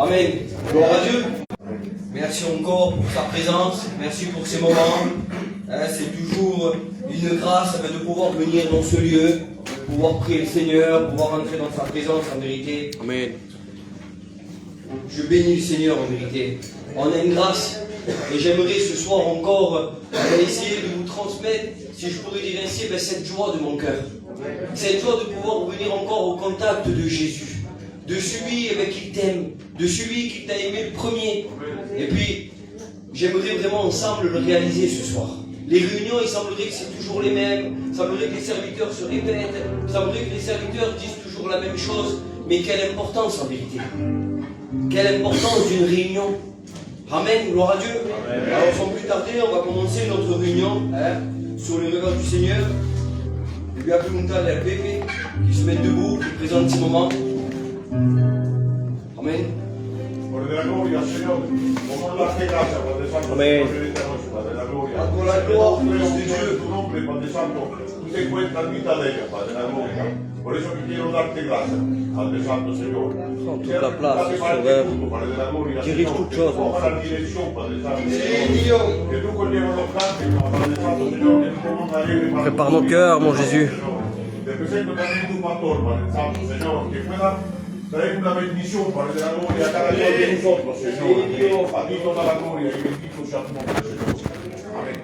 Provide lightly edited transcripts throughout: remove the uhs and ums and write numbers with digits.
Amen. Gloire à Dieu. Merci encore pour sa présence. Merci pour ces moments. C'est toujours une grâce de pouvoir venir dans ce lieu, de pouvoir prier le Seigneur, pouvoir entrer dans sa présence en vérité. Amen. Je bénis le Seigneur en vérité. On a une grâce. Et j'aimerais ce soir encore essayer de vous transmettre, si je pourrais dire ainsi, cette joie de mon cœur. Cette joie de pouvoir venir encore au contact de Jésus. De celui qui t'aime. De celui qui t'a aimé le premier. Et puis, j'aimerais vraiment ensemble le réaliser ce soir. Les réunions, il semblerait que c'est toujours les mêmes. Il semblerait que les serviteurs se répètent. Il semblerait que les serviteurs disent toujours la même chose. Mais quelle importance en vérité. Quelle importance d'une réunion. Amen, gloire à Dieu. Amen. Alors sans plus tarder, on va commencer notre réunion sur le regard du Seigneur. Et puis après Muntal et Pepe qui se mettent debout, qui présentent ce moment. Amen. Amen. Pour la gloire de Dieu. Por eso que quiero darte gracias, Padre Santo Señor. Prends toute la place, Sauveur. Dirige toutes choses. La dirección, Padre Santo Señor. Que tú conllevas los cánticos, Padre Santo Señor. Que tú como una alegre. Prépare nos cœurs, mon Jésus. Te presento también tu pastor, Padre Santo Señor. Que pueda traer una bendición, Padre de la gloria, a cada uno de nosotros, Señor. A ti toda la gloria y bendito sea tu nombre, Señor. Amén.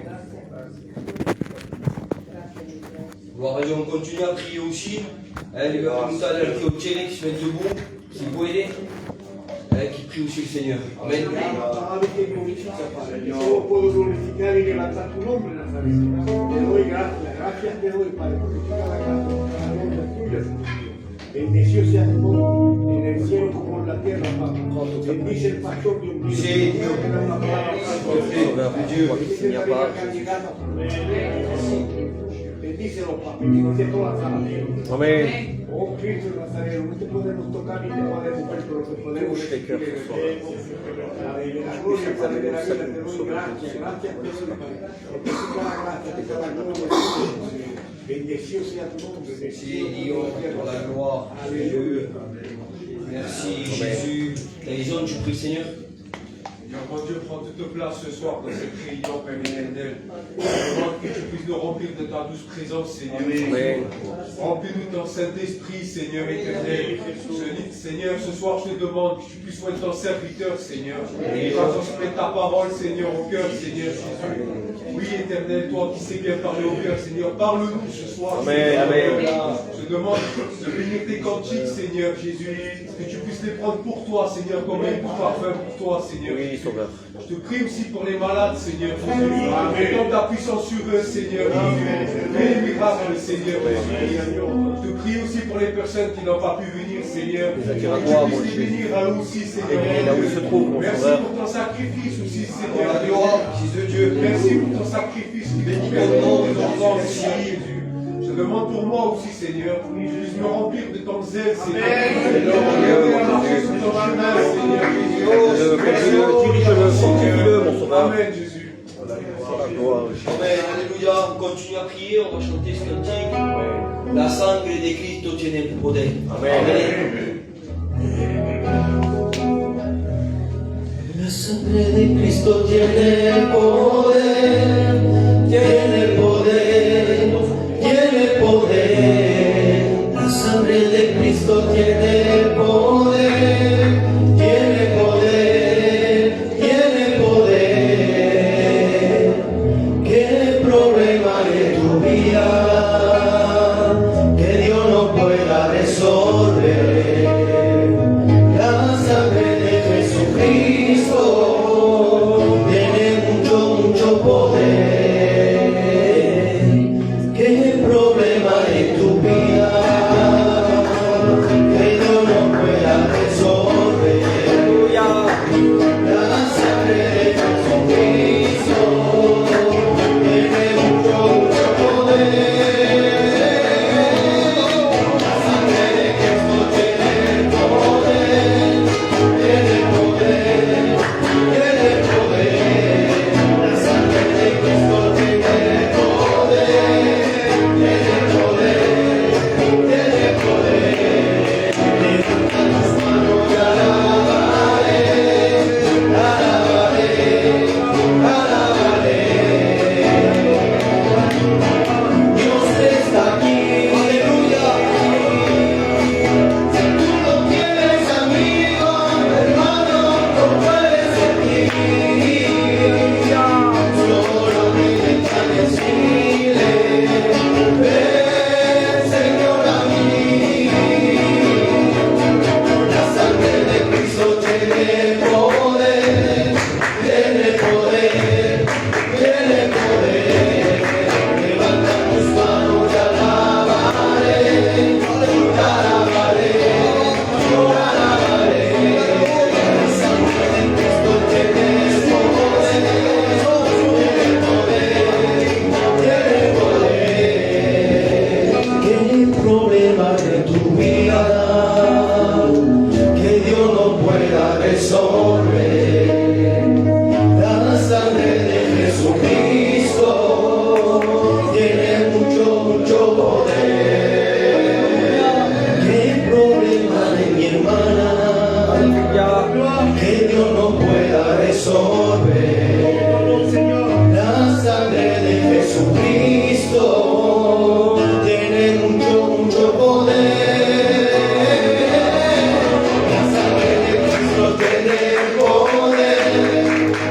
Gloire à Dieu, on continue à prier aussi. Les gars comme ça, qui obtiennent, qui se mettent debout, qui può aider, qui prient aussi le Seigneur. Amen. Yo puedo glorificar y levantar tu nombre, Nazaret. Te doy gracias te doy, Padre, porque toda la gloria es tuya. Bendecido sea tu nombre, en el cielo como en la tierra, Padre. Bendice el pastor de un día. Sí, Dios. Sauveur, Dieu, il n'y a pas. Bendícelo, papi, bendice toda la sala. Amen. Oh Cristo Nazareno, no te podemos tocar ni te podemos ver, pero te podemos Touche les cœurs ce soir. la gloria, Padre de la vida, te doy gracias, gracias te doy, Padre. Te doy toda la gracia, te doy la gloria. Bendecido sea tu nombre. Merci Dieu pour la gloire. Alléluia. Merci Jésus. T'as tu pries le Seigneur. Mon Dieu, prends toute place ce soir dans cette réunion, Père éternel. Je demande que tu puisses nous remplir de ta douce présence, Seigneur. Amen. Remplis-nous de ton Saint-Esprit, Seigneur éternel. Seigneur, ce soir, je te demande que tu puisses être ton serviteur, Seigneur. Et transmettre ta parole, Seigneur, au cœur, Seigneur Jésus. Oui, éternel, toi qui sais bien parler au cœur, Seigneur, parle-nous ce soir. Amen, amen. Je demande de bénir tes cantiques, Seigneur Jésus. Que tu puisses les prendre pour toi, Seigneur, comme un doux parfum pour toi, Seigneur. Oui, Sauveur. Je te prie aussi pour les malades, Seigneur Jésus. Étends ta puissance sur eux, Seigneur Jésus. Fais les miracles, Seigneur Jésus. Je te prie aussi pour les personnes qui n'ont pas pu venir, Seigneur. Les attire à Que toi, tu mon puisses les Jésus. bénir à eux aussi, Seigneur. Et là où ils se trouvent, mon Merci Sauveur. pour ton sacrifice aussi, Pour Seigneur. la gloire, Fils de Dieu. Merci pour ton sacrifice qui bénit le nom des enfants, Seigneur Jésus. Je demande pour moi aussi, Seigneur, que je puisse me remplir de ton zèle, Seigneur. Dirige-le, sanctifie-le, mon Sauveur. Amen, Jésus. La gloire. Amen. Alléluia. On continue à prier, on va chanter ce cantique. La sangre de Cristo tiene poder. Amen. La sangre de Cristo tiene poder, tiene poder, tiene poder. La sangre de Cristo tiene poder, tiene poder, tiene poder. ¿Qué problema de tu vida que Dios no pueda resolver? La sangre de Jesucristo tiene mucho, mucho poder. resolver. La sangre de Jesucristo tiene mucho, mucho poder. ¿Qué problema de mi hermana que Dios no pueda resolver? La sangre de Jesucristo tiene mucho, mucho poder. La sangre de Cristo tiene poder,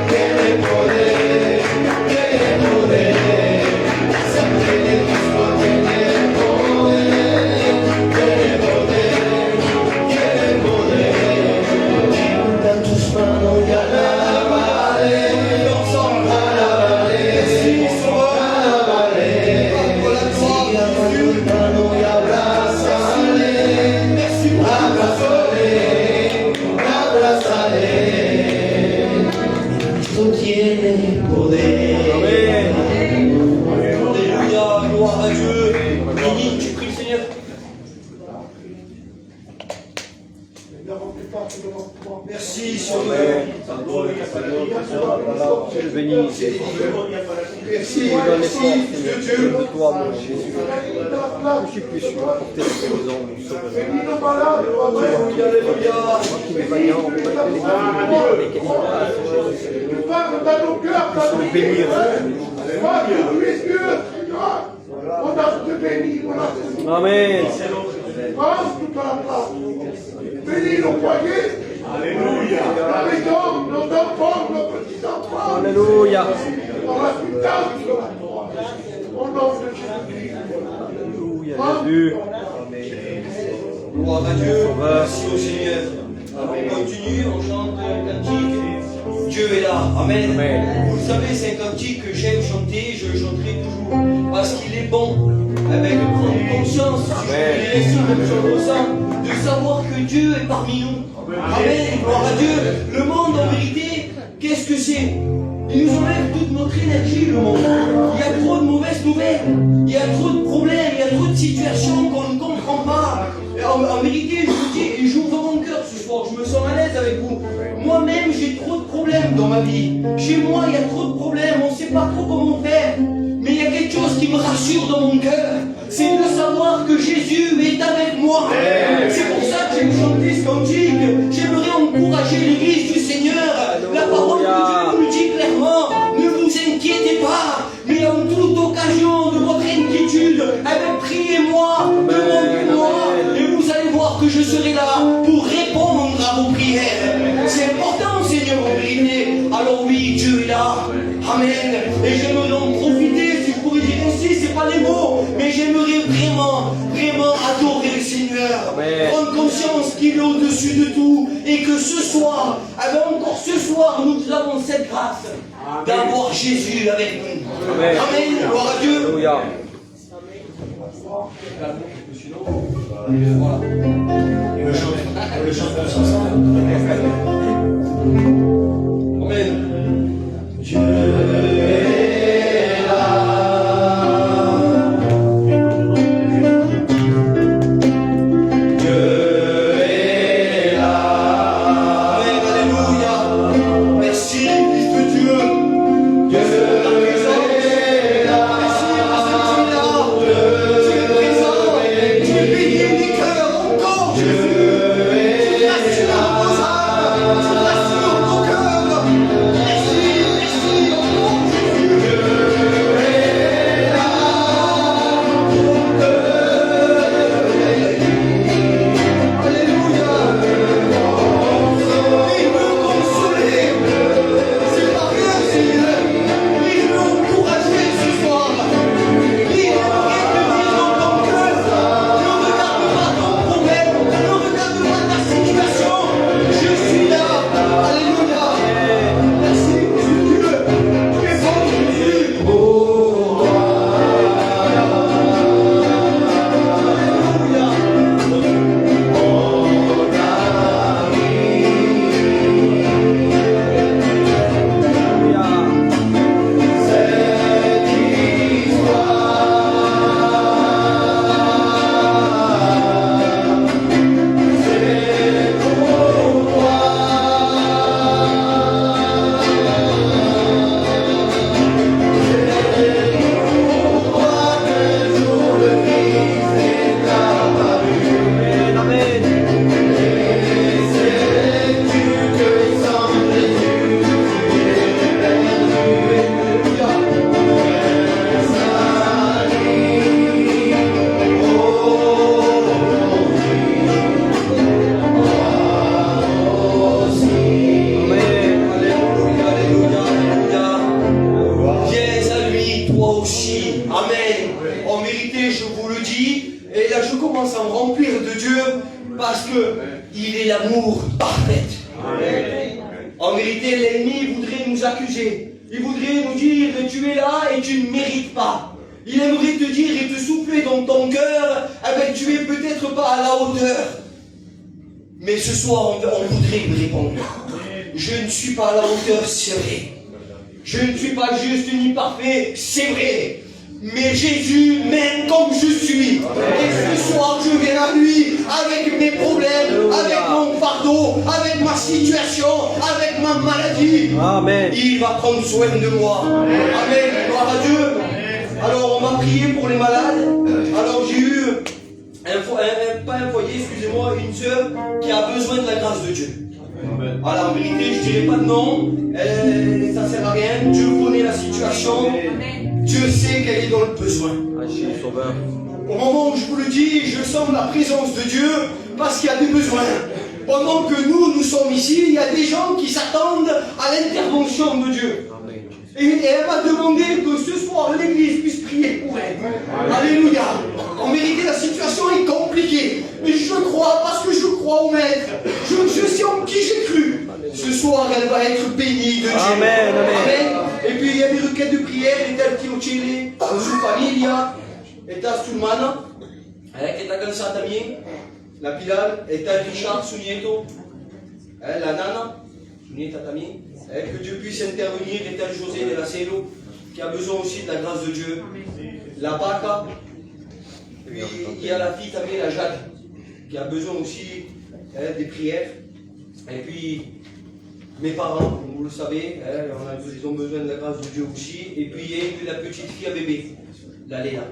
tiene poder, tiene poder. La sangre de Cristo tiene poder, tiene poder, tiene poder. Levanta tus manos y alábale, alábale, alábale. Siga con tu hermano y abrázale, abrázale, abrázale. Cristo tiene poder. Alléluia, gloire à Dieu. Béni, tu pries le Seigneur. Merci, Seigneur. Béni, merci, merci, de Dieu, de toi, mon Jésus, que tu puisses nous apporter la guérison, nous sauver. Alléluia, alléluia. Moi qui m'évaillant, on peut pas les Parle dans nos cœurs, dans nos bénir. On a te béni, on a te Amen. prends toute la place. Bénis nos foyers. Alléluia. La maison, nos enfants, nos petits-enfants. Alléluia. Dans la puissance de la croix. Au nom de Jésus-Christ. Alléluia, Jésus. Gloire à Dieu. Merci au Seigneur. On continue, on chante un cantique. Dieu est là. Amen. Amen. Vous le savez, c'est un cantique que j'aime chanter, je le chanterai toujours. Parce qu'il est bon, avec prendre conscience, si je peux dire ainsi, comme je le ressens, de savoir que Dieu est parmi nous. Amen. Gloire à Dieu. Le monde, en vérité, qu'est-ce que c'est? Il nous enlève toute notre énergie, le monde. Il y a trop de mauvaises nouvelles. Il y a trop de problèmes, il y a trop de situations qu'on ne comprend pas. En vérité, je vous dis, et j'ouvre mon cœur ce soir, je me sens à l'aise avec vous. Moi-même, j'ai trop de problèmes dans ma vie. Chez moi, il y a trop de problèmes, on ne sait pas trop comment faire. Mais il y a quelque chose qui me rassure dans mon cœur. C'est de savoir que Jésus est avec moi. C'est pour ça que j'aime chanter ce cantique. J'aimerais encourager l'église du Seigneur. La parole de Dieu nous le dit clairement. Ne vous inquiétez pas, mais en toute occasion de votre inquiétude, priez-moi, demandez-moi, et vous allez voir que je serai là pour répondre à vos prières. C'est important, Seigneur, en vérité. Alors oui, Dieu est là. Amen. Et j'aimerais en profiter, si je pourrais dire ainsi, c'est pas les mots, mais j'aimerais vraiment, vraiment adorer le Seigneur. Amen. Prendre conscience qu'il est au-dessus de tout et que ce soir, encore ce soir, nous avons cette grâce d'avoir Jésus avec nous. Amen. Amen. Gloire à Dieu. Alléluia. Voilà. Et le chant tous ensemble. Amen. Dieu est là. Dieu est là. Amen. Alléluia. Merci, Fils de Dieu. Dieu est là. Merci parce que tu es là. Tu es présent. Tu es béni des cœurs encore, Jésus. Tu rassures nos âmes. s'en remplir de Dieu parce que il est l'amour parfait. En vérité, l'ennemi voudrait nous accuser. Il voudrait nous dire que tu es là et tu ne mérites pas. Il aimerait te dire et te souffler dans ton cœur, eh ben, tu es peut-être pas à la hauteur. Mais ce soir, on voudrait lui répondre. Je ne suis pas à la hauteur, c'est vrai. Je ne suis pas juste ni parfait, c'est vrai. Mais Jésus m'aime comme je suis. Et ce soir, je viens à lui avec mes problèmes, avec mon fardeau, avec ma situation, avec ma maladie. Amen. Il va prendre soin de moi. Amen. Gloire à Dieu. Alors, on m'a prié pour les malades. Alors, j'ai eu pas un foyer, excusez-moi, une sœur qui a besoin de la grâce de Dieu. Alors, en vérité, je dirais pas de nom. Ça sert à rien. Dieu connaît la situation. Dieu sait qu'elle est dans le besoin. Au moment où je vous le dis, je sens la présence de Dieu parce qu'il y a des besoins. Pendant que nous sommes ici, il y a des gens qui s'attendent à l'intervention de Dieu. Et elle m'a demandé que ce soir l'église puisse prier pour elle. Alléluia. En vérité, la situation est compliquée. Mais je crois, parce que je crois au Maître. Je sais en qui j'ai cru. Ce soir, elle va être bénie de Dieu. Amen, amen. Et puis, il y a des requêtes de prière. Et tel qui au Chili, su famiglia, et ta Sulmana, et ta Gansatamie, la Pilal, et ta Richard, su nieto, la Nana, su nieta también. Que Dieu puisse intervenir, et tel José de la Celo, qui a besoin aussi de la grâce de Dieu. La Baca, puis il y a la fille, la Jade, qui a besoin aussi des prières. Et puis, mes parents, vous le savez, ils ont besoin de la grâce de Dieu aussi. Et puis, il y a la petite fille à bébé, la Léa.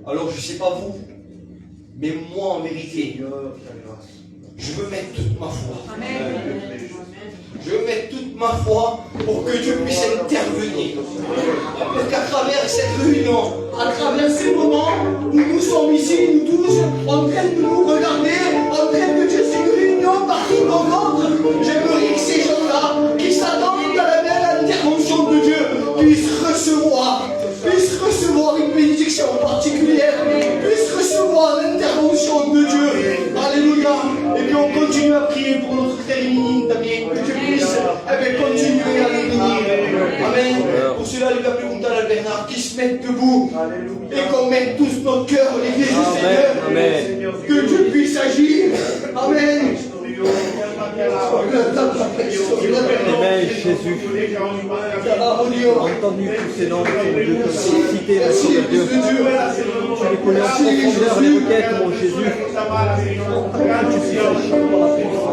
Alors, je ne sais pas vous, mais moi, en vérité, je veux mettre toute ma foi. Je veux mettre toute ma foi pour que Dieu puisse intervenir. Pour qu'à travers cette réunion, à travers ces moments où nous sommes ici, nous tous, en train de nous regarder, en train de dire c'est une réunion partie dans l'autre, j'aimerais que ces gens-là, qui s'attendent à la belle intervention de Dieu, puissent recevoir une bénédiction particulière, puissent recevoir l'intervention de Dieu. Alléluia. Et puis on continue à prier pour notre frère Minine, que Dieu puisse continuer à le bénir. Amen. Pour cela, il va plus longtemps à Bernard qui se mettent debout et qu'on mette tous notre cœur à l'église du Seigneur. Amen. Que Dieu puisse agir. Amen. Amen, Jésus. Entendu tous ces noms, Dieu, que vous citez, Dieu. Tu les connais en profondeur, les requêtes, mon Jésus. Que tu puisses agir pour la puissance.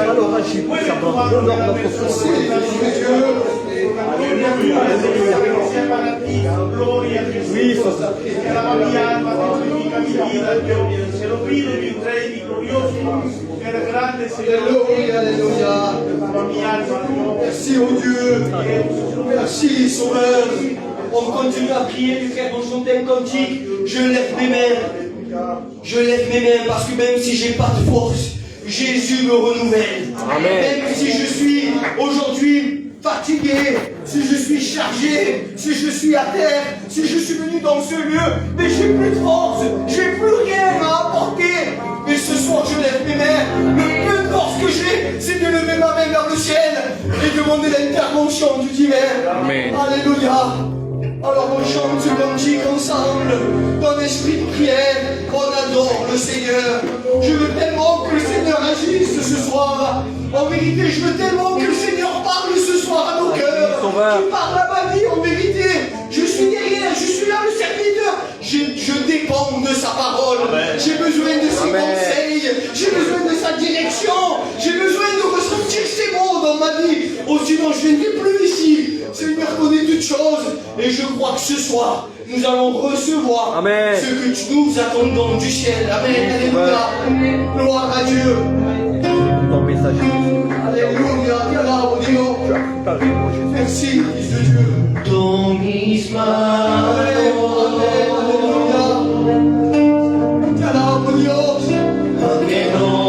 Alors agis pour sa bonté, honore notre foi. Oui, Alléluia. Merci au Dieu. Merci Sauveur. On continue à prier, les frères, on chante un cantique. Je lève mes mains. Je lève mes mains parce que même si j'ai pas de force, Jésus me renouvelle. Amen. Même si je suis aujourd'hui fatigué, si je suis chargé, si je suis à terre, si je suis venu dans ce lieu, mais j'ai plus de force, j'ai plus rien à apporter. Mais ce soir, je lève mes mains. Le peu de force que j'ai, c'est de lever ma main vers le ciel et demander l'intervention du divin. Amen. Alléluia. Alors on chante ce cantique ensemble, dans l'esprit de prière, on adore le Seigneur. Je veux tellement que le Seigneur agisse ce soir. En vérité, je veux tellement que le Seigneur parle ce soir à nos cœurs. Qu'il parle à ma vie, en vérité. Je suis derrière, je suis là le serviteur. Je dépends de sa parole. J'ai besoin de ses conseils. J'ai besoin de sa direction. J'ai besoin de ressentir ses mots dans ma vie. Oh, sinon je ne viendrai plus ici. Seigneur connaît toutes choses. Et je crois que ce soir, nous allons recevoir ce que nous attendons du ciel. Amen. Alléluia. Gloire à Dieu. Ton message. Alléluia. Merci, Fils de Dieu. Ton misma. Alléluia. Te alabo, Dios. Que no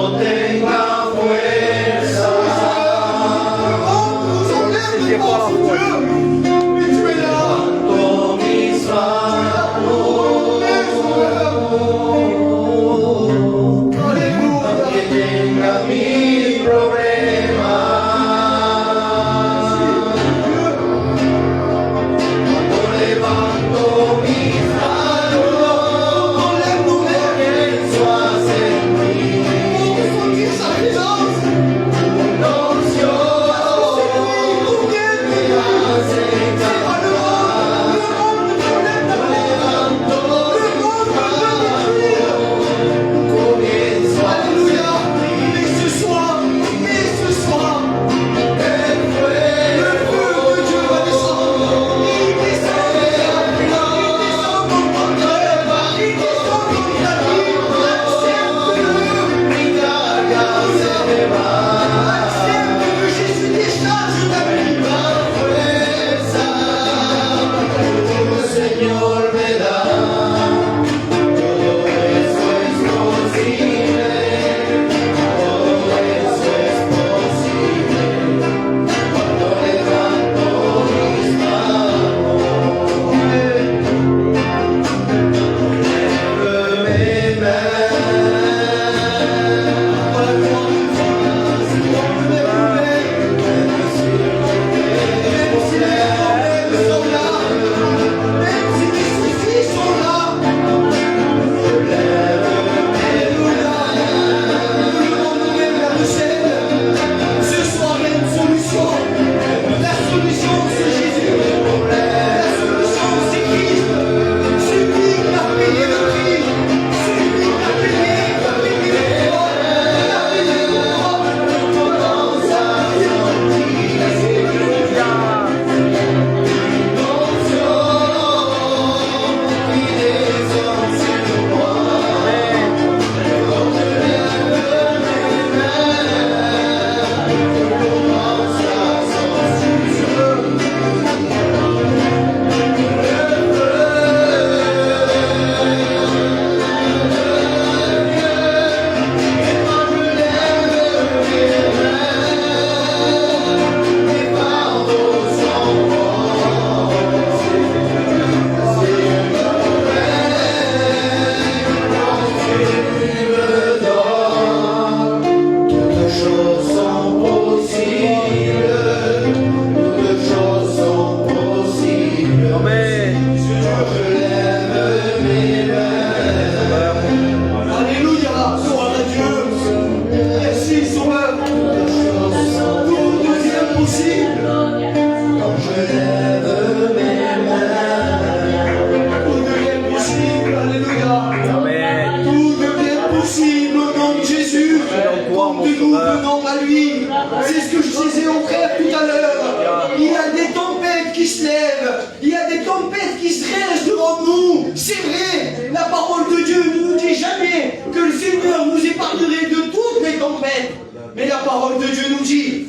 qui se lèvent, il y a des tempêtes qui se dressent devant nous. C'est vrai, la parole de Dieu ne nous dit jamais que le Seigneur nous épargnerait de toutes les tempêtes. Mais la parole de Dieu nous dit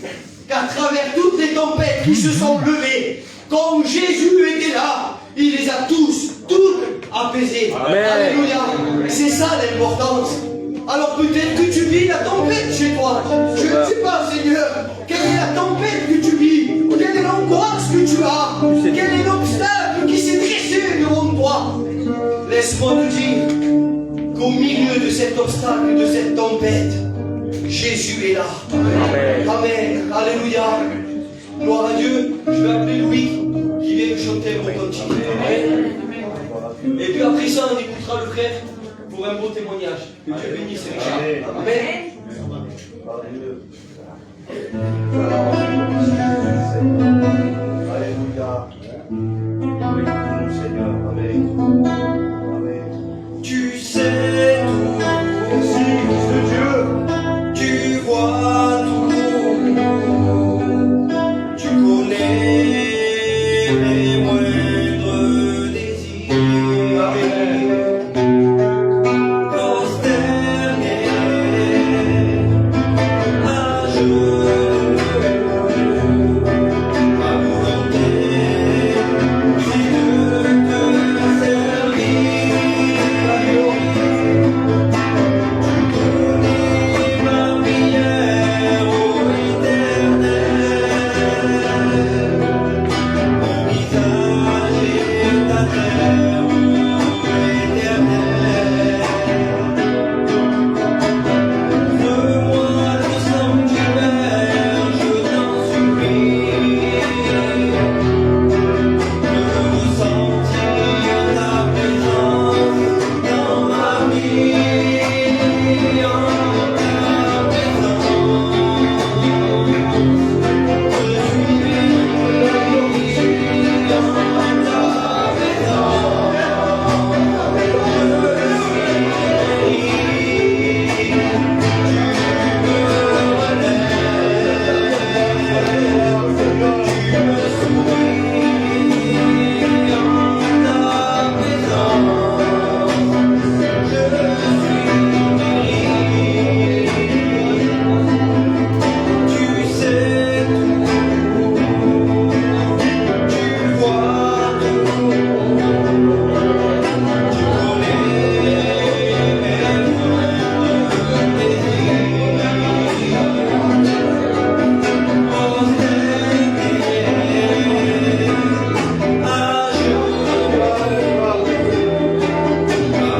qu'à travers toutes les tempêtes qui se sont levées, quand Jésus était là, il les a toutes apaisées. Amen. Alléluia. C'est ça l'importance. Alors peut-être que tu vis la tempête chez toi. Je ne sais pas, Seigneur, quelle est la tempête que tu vis? Quelle est l'angoisse que tu as? Quel est l'obstacle qui s'est dressé devant toi? Laisse-moi te dire qu'au milieu de cet obstacle, de cette tempête, Jésus est là. Amen. Amen. Alléluia. Gloire à Dieu. Je vais appeler Louis qui vient nous chanter un beau cantique. Amen. Et puis après ça, on écoutera le frère pour un beau témoignage. Que Dieu bénisse Richard. Amen. Alléluia. Seigneur. Amen. Amen. Tu sais tout. Merci, Fils de Dieu. Tu vois tout. Tu connais mes moindres désirs. Amen. Prosterné à genoux, ma volonté est de te servir. Tu connais ma prière, ô Éternel. Mon visage est à terre, ô Éternel. Ouvre-moi le sanctuaire, je t'en supplie, de ressentir ta présence dans ma vie, en ta présence. Tu sais tout, tu vois tout, tu connais mes moindres désirs. Prosterné à genoux, ma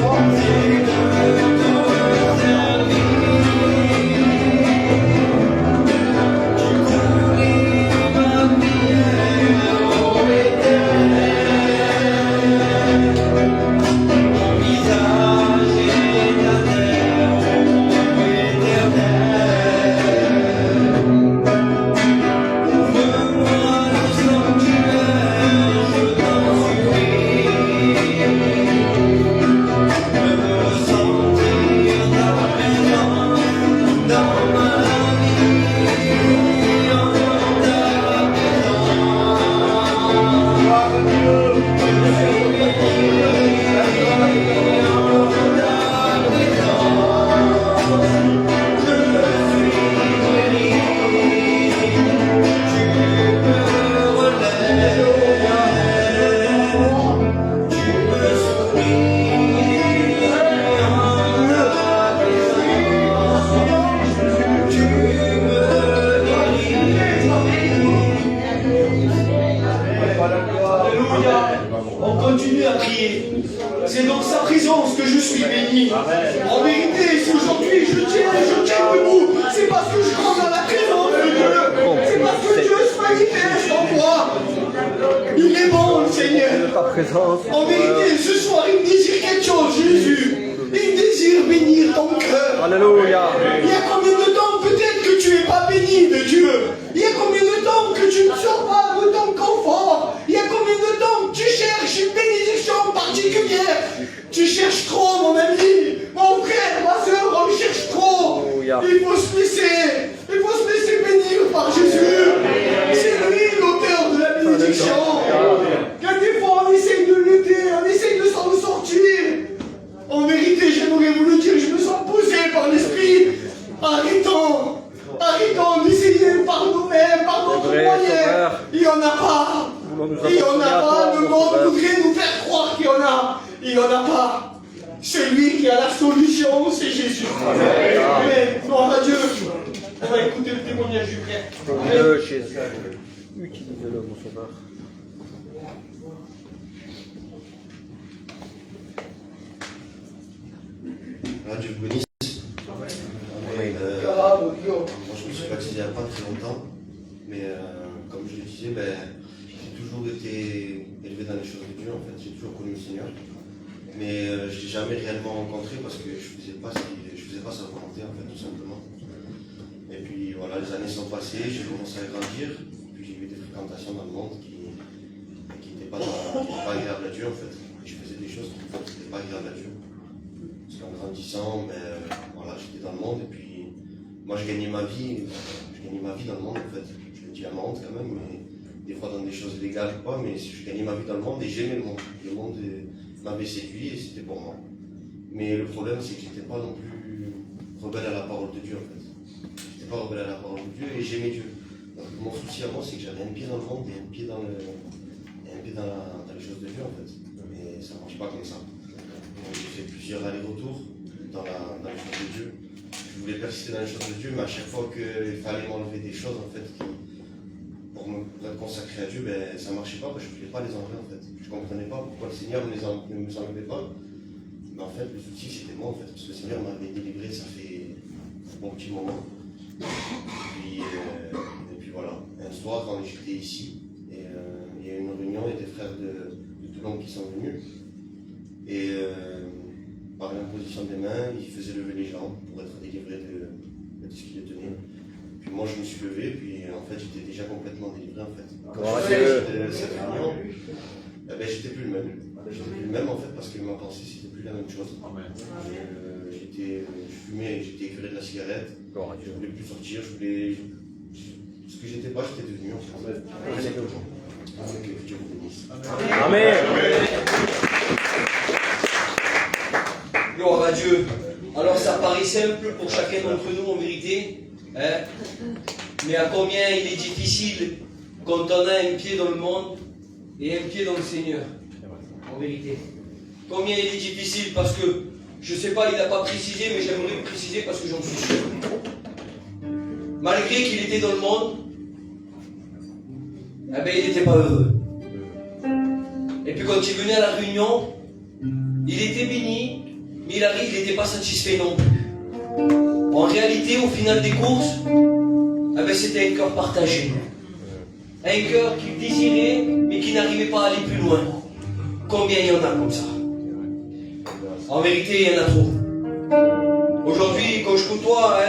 volonté est de te servir. Ma prière, ô Éternel, mon visage est à terre, ô Éternel. Ouvre-moi le sanctuaire, je t'en supplie, de ressentir ta présence dans ma vie, en ta Alléluia. On continue à prier. C'est dans sa présence que je suis béni. En vérité, si aujourd'hui je tiens debout, c'est parce que je rentre dans la présence de Dieu. C'est parce que Dieu se manifeste en moi. Il est bon, le Seigneur. Ta présence. En vérité, ce soir, il me désire quelque chose, Jésus. Il désire bénir ton cœur. Alléluia. Il y a combien de temps peut-être que tu n'es pas béni de Dieu? Il y a combien de temps que tu ne sors pas de ton confort? Il y a combien de temps que tu cherches une bénédiction particulière? Tu cherches trop, mon ami, mon frère, ma soeur, on cherche trop. Alléluia. Il faut se laisser bénir par Jésus. C'est lui en a pas. Voulons nous Il n'y en apporter a à pas. toi, Le mon monde sauveur. voudrait nous faire croire qu'il y en a. Il n'y en a pas. Celui qui a la solution, c'est Jésus. Amen. Gloire à Dieu. On va écouter le témoignage du frère. Utilise-le, Jésus. Utilise-le, mon sauveur. Dieu vous bénisse. Moi, je me suis vacciné il n'y a pas très longtemps, mais comme je le disais, j'ai toujours été élevé dans les choses de Dieu, en fait, j'ai toujours connu le Seigneur, mais je ne l'ai jamais réellement rencontré parce que je ne faisais pas sa volonté, en fait, tout simplement. Et puis voilà, les années sont passées, j'ai commencé à grandir, puis j'ai eu des fréquentations dans le monde qui n'étaient pas agréables à Dieu, en fait. Et je faisais des choses qui n'étaient pas agréables à Dieu. Parce qu'en grandissant, voilà, j'étais dans le monde et puis moi je gagnais ma vie dans le monde en fait. Je le dis à ma honte quand même, mais des fois dans des choses légales ou pas, mais je gagnais ma vie dans le monde et j'aimais le monde. Le monde m'avait séduit et c'était pour moi. Mais le problème c'est que j'étais pas non plus rebelle à la parole de Dieu en fait. J'étais pas rebelle à la parole de Dieu et j'aimais Dieu. Donc mon souci à moi c'est que j'avais un pied dans le monde et un pied dans les choses de Dieu en fait. Mais ça marche pas comme ça. J'ai fait plusieurs allers-retours dans les choses de Dieu. Je voulais persister dans les choses de Dieu, mais à chaque fois qu'il fallait m'enlever des choses en fait, pour me consacrer à Dieu, ça ne marchait pas parce que je ne voulais pas les enlever en fait. Je ne comprenais pas pourquoi le Seigneur ne me les enlevait pas. Mais en fait, le souci c'était moi en fait, parce que le Seigneur m'avait délivré, ça fait un bon petit moment. Et puis voilà, un soir quand j'étais ici, il y a eu une réunion, il y a des frères de Toulon qui sont venus. Et par l'imposition des mains, il faisait lever les gens pour être délivrés de ce qui les tenait. Puis moi je me suis levé, puis en fait j'étais déjà complètement délivré en fait. Quand j'ai fait cette réunion, j'étais plus le même. J'étais plus le même en fait parce que ma pensée c'était plus la même chose. Je fumais, j'étais écœuré de la cigarette, je voulais plus sortir, ce que j'étais pas, j'étais devenu en fait. Que Dieu vous bénisse. Amen. Gloire à Dieu. Alors ça paraît simple pour chacun d'entre nous en vérité, hein? Mais à combien il est difficile quand on a un pied dans le monde et un pied dans le Seigneur, en vérité. Combien il est difficile parce que, je ne sais pas, il n'a pas précisé, mais j'aimerais le préciser parce que j'en suis sûr. Malgré qu'il était dans le monde, il n'était pas heureux. Et puis quand il venait à la réunion, il était béni, mais il n'était pas satisfait non plus. En réalité, au final des courses, c'était un cœur partagé. Un cœur qu'il désirait, mais qui n'arrivait pas à aller plus loin. Combien il y en a comme ça? En vérité, il y en a trop. Aujourd'hui, quand je côtoie,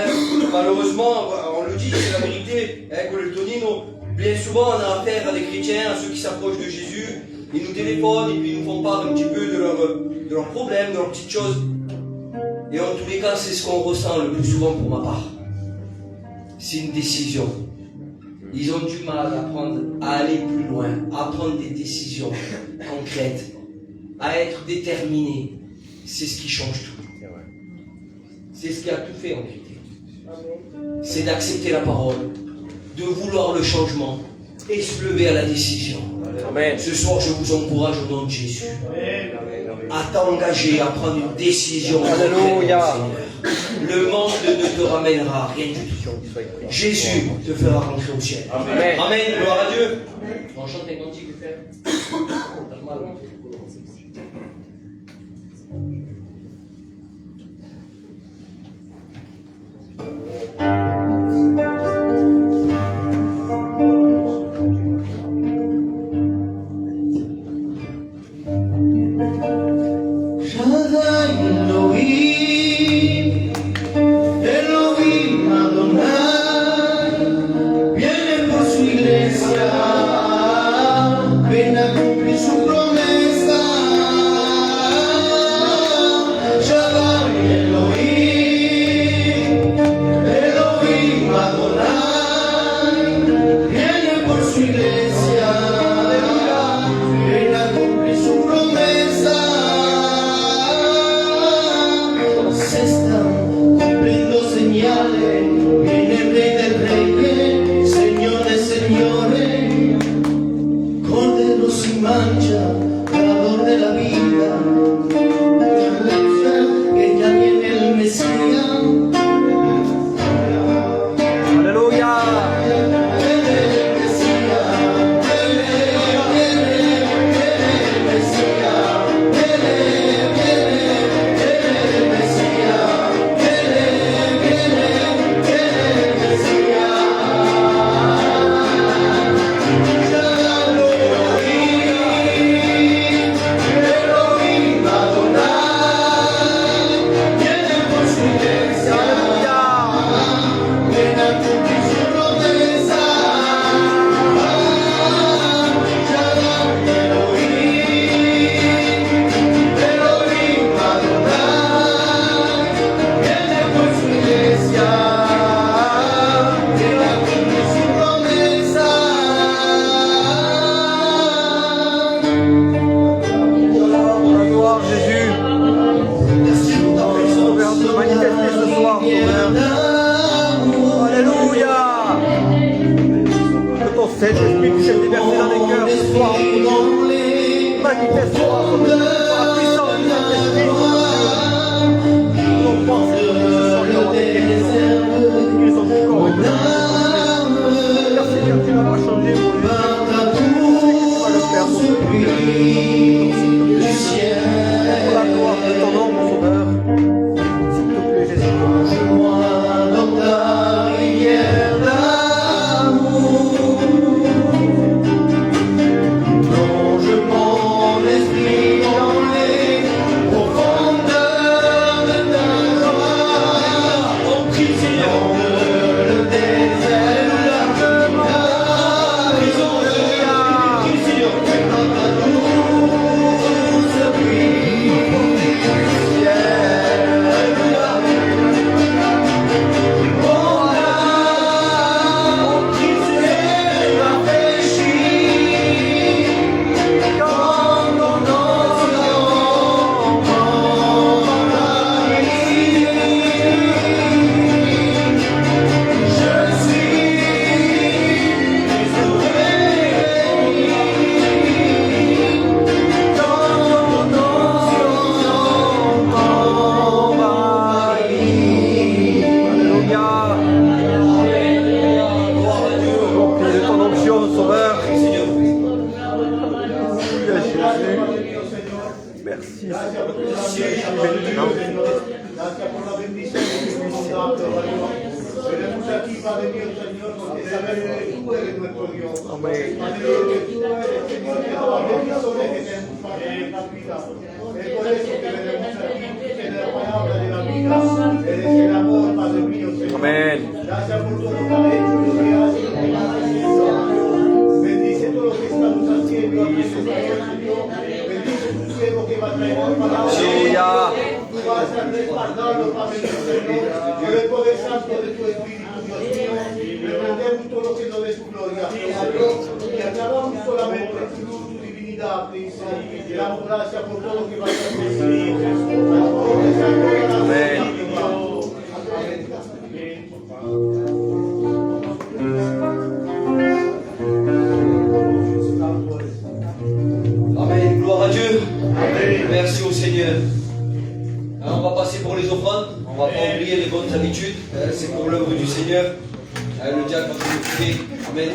malheureusement, on le dit, c'est la vérité, Colette Tonino, bien souvent on a affaire à des chrétiens, à ceux qui s'approchent de Jésus, ils nous téléphonent et puis ils nous font part un petit peu de leurs problèmes, de leurs petites choses. Et en tous les cas, c'est ce qu'on ressent le plus souvent pour ma part. C'est une décision. Ils ont du mal à aller plus loin, à prendre des décisions concrètes, à être déterminés. C'est ce qui change tout. C'est ce qui a tout fait en vérité. C'est d'accepter la parole, de vouloir le changement et se lever à la décision. Amen. Ce soir, je vous encourage au nom de Jésus à t'engager, à prendre une décision. Alléluia. Le monde ne te ramènera rien du tout. Jésus te fera rentrer au ciel. Amen. Amen. Gloire à Dieu. On chante un cantique, frère. Ven a cumplir su promesa. Saint-Esprit, tu t'es déversé dans les cœurs ce soir, mon Dieu. Manifeste-toi comme la puissance du Saint-Esprit, mon Dieu. Nous pensons que ce soir, il y aura des guérisons du corps et de l'âme. Merci Seigneur, tu n'as pas changé, mon Dieu. Tu vas le faire, mon Dieu. Pour la gloire de ton nom, mon Sauveur. S'il te plaît, Jésus. Plonge-moi dans ta rivière d'amour. Plonge mon esprit dans les profondeurs de ta gloire. On prie, Seigneur, le désert de la prison de la prie, Seigneur, dans ta douce pluie du ciel. Amen, gloire à Dieu. Merci au Seigneur. Alors, on va passer pour les offrandes. On va pas oublier les bonnes habitudes. C'est pour l'œuvre du Seigneur. Le diacre va nous prier. Amen.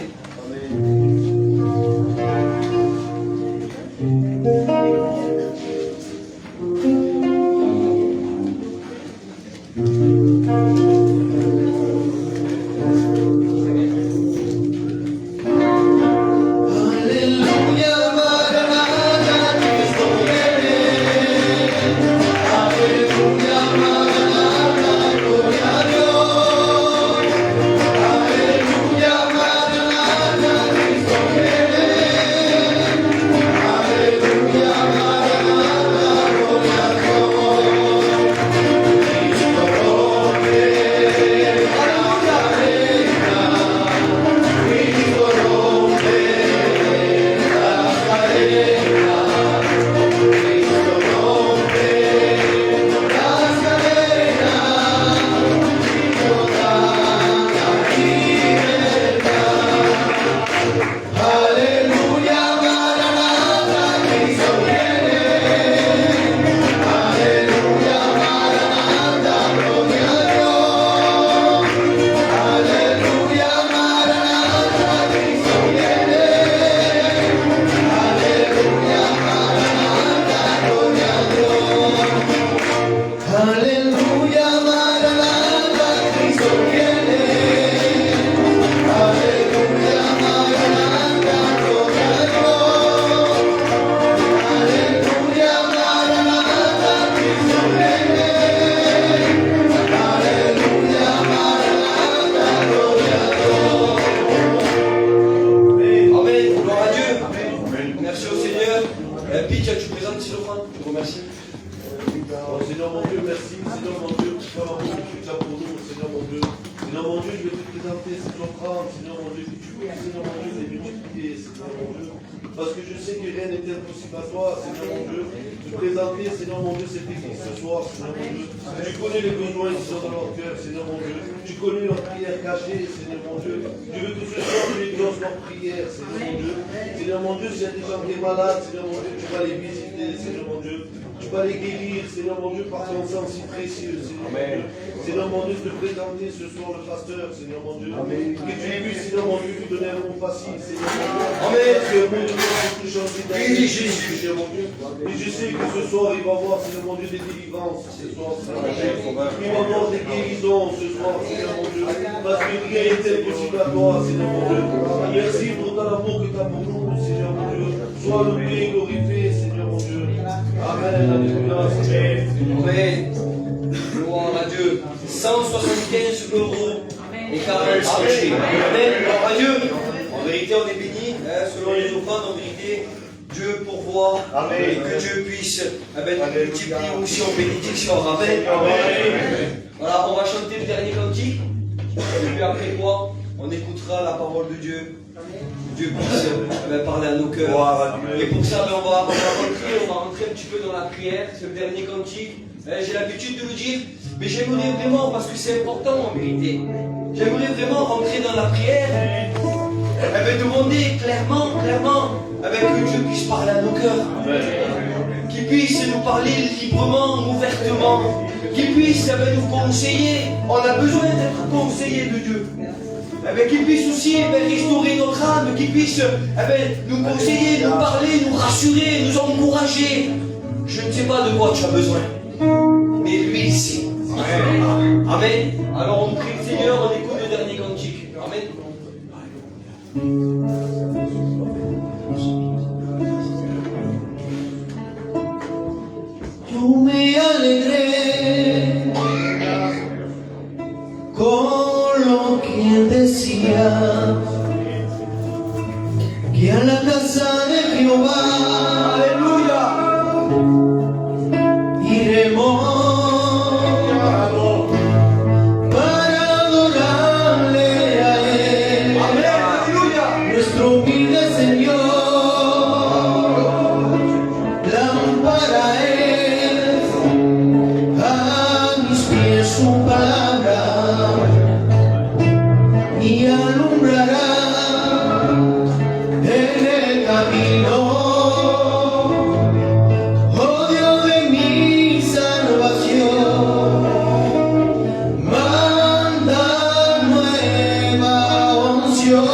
leur prière, Seigneur mon Dieu. Seigneur mon Dieu, s'il y a des gens qui sont malades, Seigneur mon Dieu, tu vas les visiter, Seigneur mon Dieu. Tu vas les guérir, Seigneur mon Dieu, par ton sang si précieux, Seigneur mon Dieu. Seigneur mon Dieu, te présenter ce soir le pasteur, Seigneur mon Dieu. Que tu puisses, Seigneur mon Dieu, lui donner un bon facile, Seigneur mon Dieu. Amen. Parce que mon Dieu, c'est tout changé d'avis, Seigneur mon Dieu. Et je sais que ce soir, il va avoir, Seigneur mon Dieu, des délivrances, ce soir, Seigneur mon Dieu. Il va avoir des guérisons ce soir, Seigneur mon Dieu. Parce que rien n'est impossible à toi, Seigneur mon Dieu. Merci pour ton amour que tu as pour nous, Seigneur mon Dieu. Sois loué et glorifié, Seigneur mon Dieu. Amen. Alléluia. Amen. Gloire à Dieu. 175 euros et 40 centimes. Amen. Gloire à Dieu. En vérité, on est béni. Selon les offrandes, en vérité, Dieu pourvoit. Et que Dieu puisse multiplier aussi en bénédiction. Amen. Voilà, on va chanter le dernier cantique. Et puis après quoi, on écoutera la parole de Dieu. Dieu puisse parler à nos cœurs. Et pour ça, on va rentrer un petit peu dans la prière. C'est le dernier cantique. J'ai l'habitude de le dire, mais j'aimerais vraiment, parce que c'est important en vérité, j'aimerais vraiment rentrer dans la prière, demander clairement, que Dieu puisse parler à nos cœurs, qu'il puisse nous parler librement, ouvertement, qu'il puisse nous conseiller. On a besoin d'être conseillé de Dieu. Qu'il puisse aussi restaurer notre âme, qu'il puisse nous conseiller, nous parler, nous rassurer, nous encourager. Je ne sais pas de quoi tu as besoin, mais lui ici. Amen. Amen. Alors on prie le Seigneur, on écoute le dernier cantique. Amen. Yo me alegré con lo que decía que a la casa de Jehová, aleluya, iremos para adorarle a Él, aleluya, nuestro humilde Señor, lámpara es a mis pies su palabra y alumbrará en el camino. Oh Dios de mi salvación, manda nueva unción.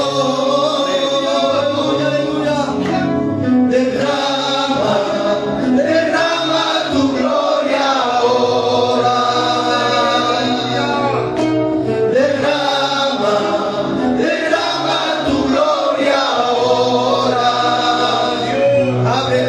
Derrama tu gloria ahora. Derrama tu gloria ahora. Abre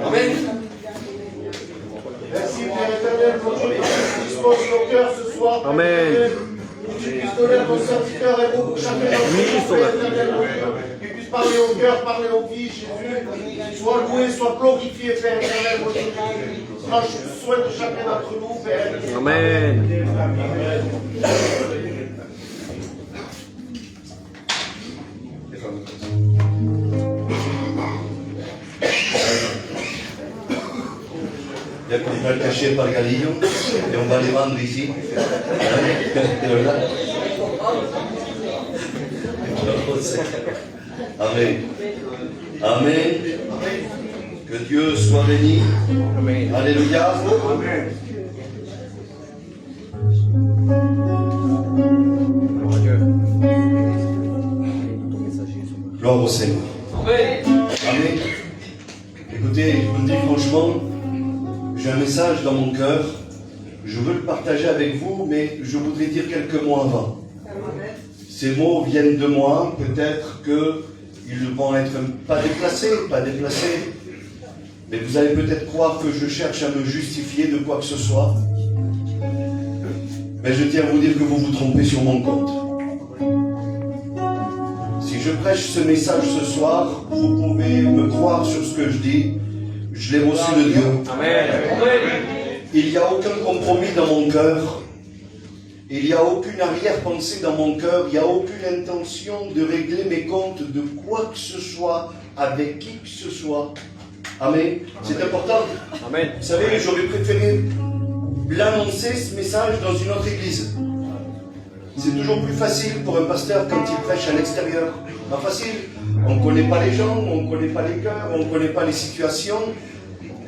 Amen. Merci Père éternel pour Dieu, que tu disposes nos cœurs ce soir. Amen. Que tu puisses donner à ton serviteur et pour chacun d'entre nous, Père éternel, qu'il puisse parler au cœur, parler aux vies, Jésus. Sois loué, sois glorifié, Père éternel, mon Dieu. Sache le souhait de chacun d'entre nous, Père. Amen. Il y a qu'on va le cacher par Galileo et on va les vendre ici. Amen. Amen. Que Dieu soit béni. Alléluia. Amen. Gloire au Seigneur. Amen. Écoutez, je vous le dis franchement, j'ai un message dans mon cœur. Je veux le partager avec vous, mais je voudrais dire quelques mots avant. Ces mots viennent de moi, peut-être qu'ils vont être pas déplacés, mais vous allez peut-être croire que je cherche à me justifier de quoi que ce soit. Mais je tiens à vous dire que vous vous trompez sur mon compte. Si je prêche ce message ce soir, vous pouvez me croire sur ce que je dis. Je l'ai reçu de Dieu. Amen. Il n'y a aucun compromis dans mon cœur. Il n'y a aucune arrière-pensée dans mon cœur. Il n'y a aucune intention de régler mes comptes de quoi que ce soit, avec qui que ce soit. Amen. C'est important. Amen. Vous savez, j'aurais préféré l'annoncer, ce message, dans une autre église. C'est toujours plus facile pour un pasteur quand il prêche à l'extérieur. Pas facile. On ne connaît pas les gens, on ne connaît pas les cœurs, on ne connaît pas les situations.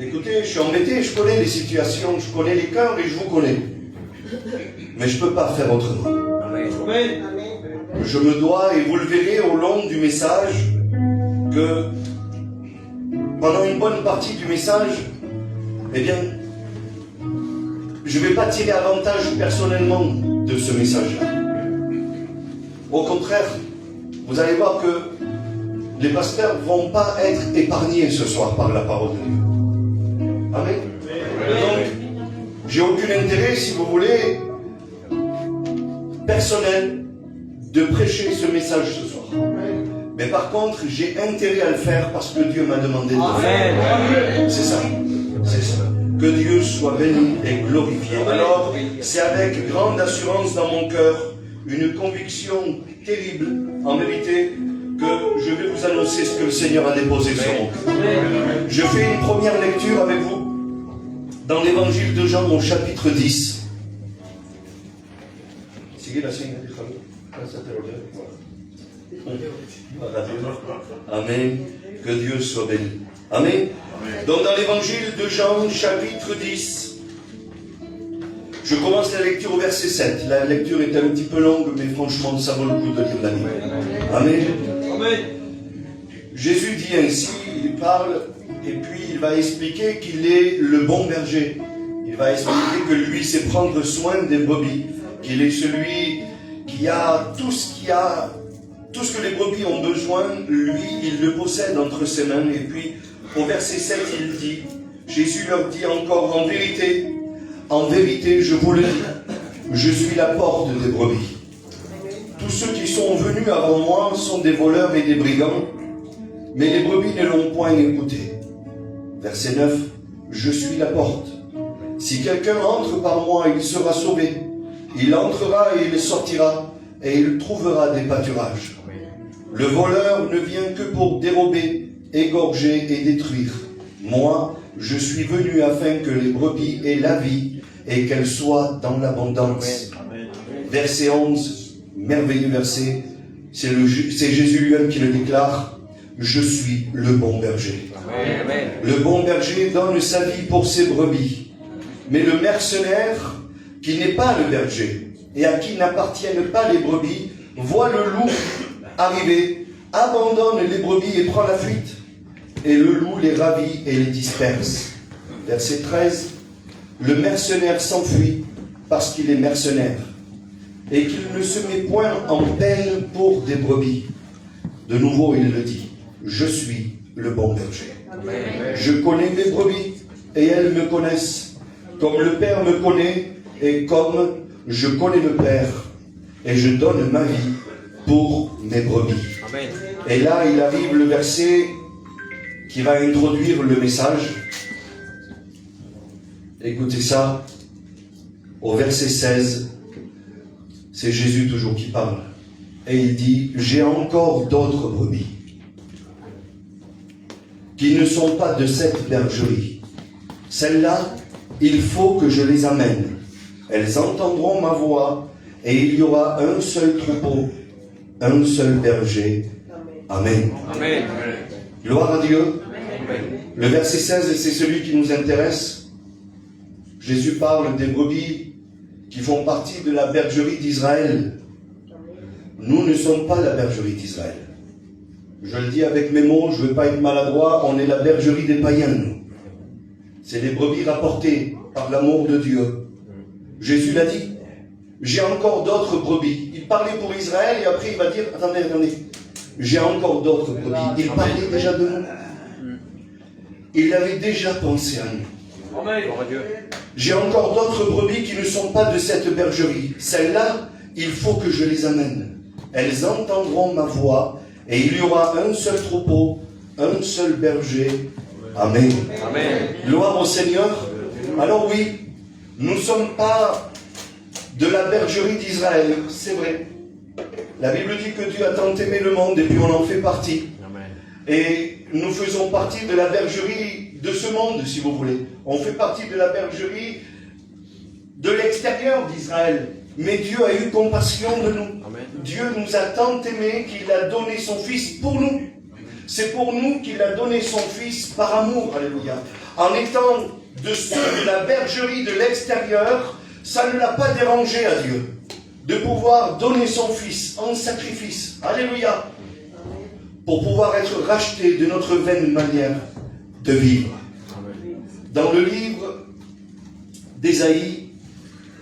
Écoutez, je suis embêté, je connais les situations, je connais les cœurs et je vous connais. Mais je ne peux pas faire autrement. Amen. Je me dois, et vous le verrez au long du message, que pendant une bonne partie du message, eh bien, je ne vais pas tirer avantage personnellement de ce message-là. Au contraire, vous allez voir que les pasteurs ne vont pas être épargnés ce soir par la parole de Dieu. Amen. Donc, j'ai aucun intérêt, si vous voulez, personnel, de prêcher ce message ce soir. Mais par contre, j'ai intérêt à le faire parce que Dieu m'a demandé de le faire. C'est ça. C'est ça. Que Dieu soit béni et glorifié. Alors, c'est avec grande assurance dans mon cœur, une conviction terrible, en vérité, que je vais vous annoncer ce que le Seigneur a déposé sur mon cœur. Je fais une première lecture avec vous dans l'évangile de Jean au chapitre 10. Amen. Que Dieu soit béni. Amen. Donc dans l'évangile de Jean, chapitre 10, je commence la lecture au verset 7. La lecture est un petit peu longue, mais franchement, ça vaut le coup de lire la Bible. Amen. Amen. Jésus dit ainsi, il parle, et puis il va expliquer qu'il est le bon berger. Il va expliquer que lui, c'est prendre soin des brebis, qu'il est celui qui a tout ce que les brebis ont besoin, lui, il le possède entre ses mains. Et puis, au verset 7, il dit, Jésus leur dit encore, en vérité, je vous le dis, je suis la porte des brebis. Tous ceux qui sont venus avant moi sont des voleurs et des brigands, mais les brebis ne l'ont point écouté. Verset 9, je suis la porte. Si quelqu'un entre par moi, il sera sauvé. Il entrera et il sortira, et il trouvera des pâturages. Le voleur ne vient que pour dérober, égorger et détruire. Moi, je suis venu afin que les brebis aient la vie et qu'elles soient dans l'abondance. Verset 11, merveilleux verset, c'est Jésus lui-même qui le déclare, je suis le bon berger. Amen. Le bon berger donne sa vie pour ses brebis. Mais le mercenaire, qui n'est pas le berger, et à qui n'appartiennent pas les brebis, voit le loup arriver, abandonne les brebis et prend la fuite. Et le loup les ravit et les disperse. Verset 13, le mercenaire s'enfuit parce qu'il est mercenaire, et qu'il ne se met point en peine pour des brebis. De nouveau, il le dit, je suis le bon berger. Je connais mes brebis et elles me connaissent, comme le Père me connaît et comme je connais le Père, et je donne ma vie pour mes brebis. Amen. Et là, il arrive le verset qui va introduire le message. Écoutez ça, au verset 16, c'est Jésus toujours qui parle. Et il dit, j'ai encore d'autres brebis qui ne sont pas de cette bergerie. Celles-là, il faut que je les amène. Elles entendront ma voix et il y aura un seul troupeau, un seul berger. Amen. Amen. Gloire à Dieu. Le verset 16, c'est celui qui nous intéresse. Jésus parle des brebis qui font partie de la bergerie d'Israël. Nous ne sommes pas la bergerie d'Israël. Je le dis avec mes mots, je ne veux pas être maladroit, on est la bergerie des païens, nous. C'est les brebis rapportées par l'amour de Dieu. Jésus l'a dit. J'ai encore d'autres brebis. Il parlait pour Israël et après il va dire, attendez, j'ai encore d'autres brebis. Il parlait déjà de nous. Il avait déjà pensé à nous. Amen. J'ai encore d'autres brebis qui ne sont pas de cette bergerie. Celles-là, il faut que je les amène. Elles entendront ma voix et il y aura un seul troupeau, un seul berger. Amen. Amen. Gloire au Seigneur. Alors oui, nous ne sommes pas de la bergerie d'Israël, c'est vrai. La Bible dit que Dieu a tant aimé le monde et puis on en fait partie. Amen. Et nous faisons partie de la bergerie de ce monde, si vous voulez. On fait partie de la bergerie de l'extérieur d'Israël. Mais Dieu a eu compassion de nous. Amen. Dieu nous a tant aimés qu'il a donné son Fils pour nous. C'est pour nous qu'il a donné son Fils par amour. Alléluia. En étant de ceux de la bergerie de l'extérieur, ça ne l'a pas dérangé à Dieu de pouvoir donner son Fils en sacrifice. Alléluia. Pour pouvoir être racheté de notre vaine manière de vivre. Dans le livre d'Ésaïe,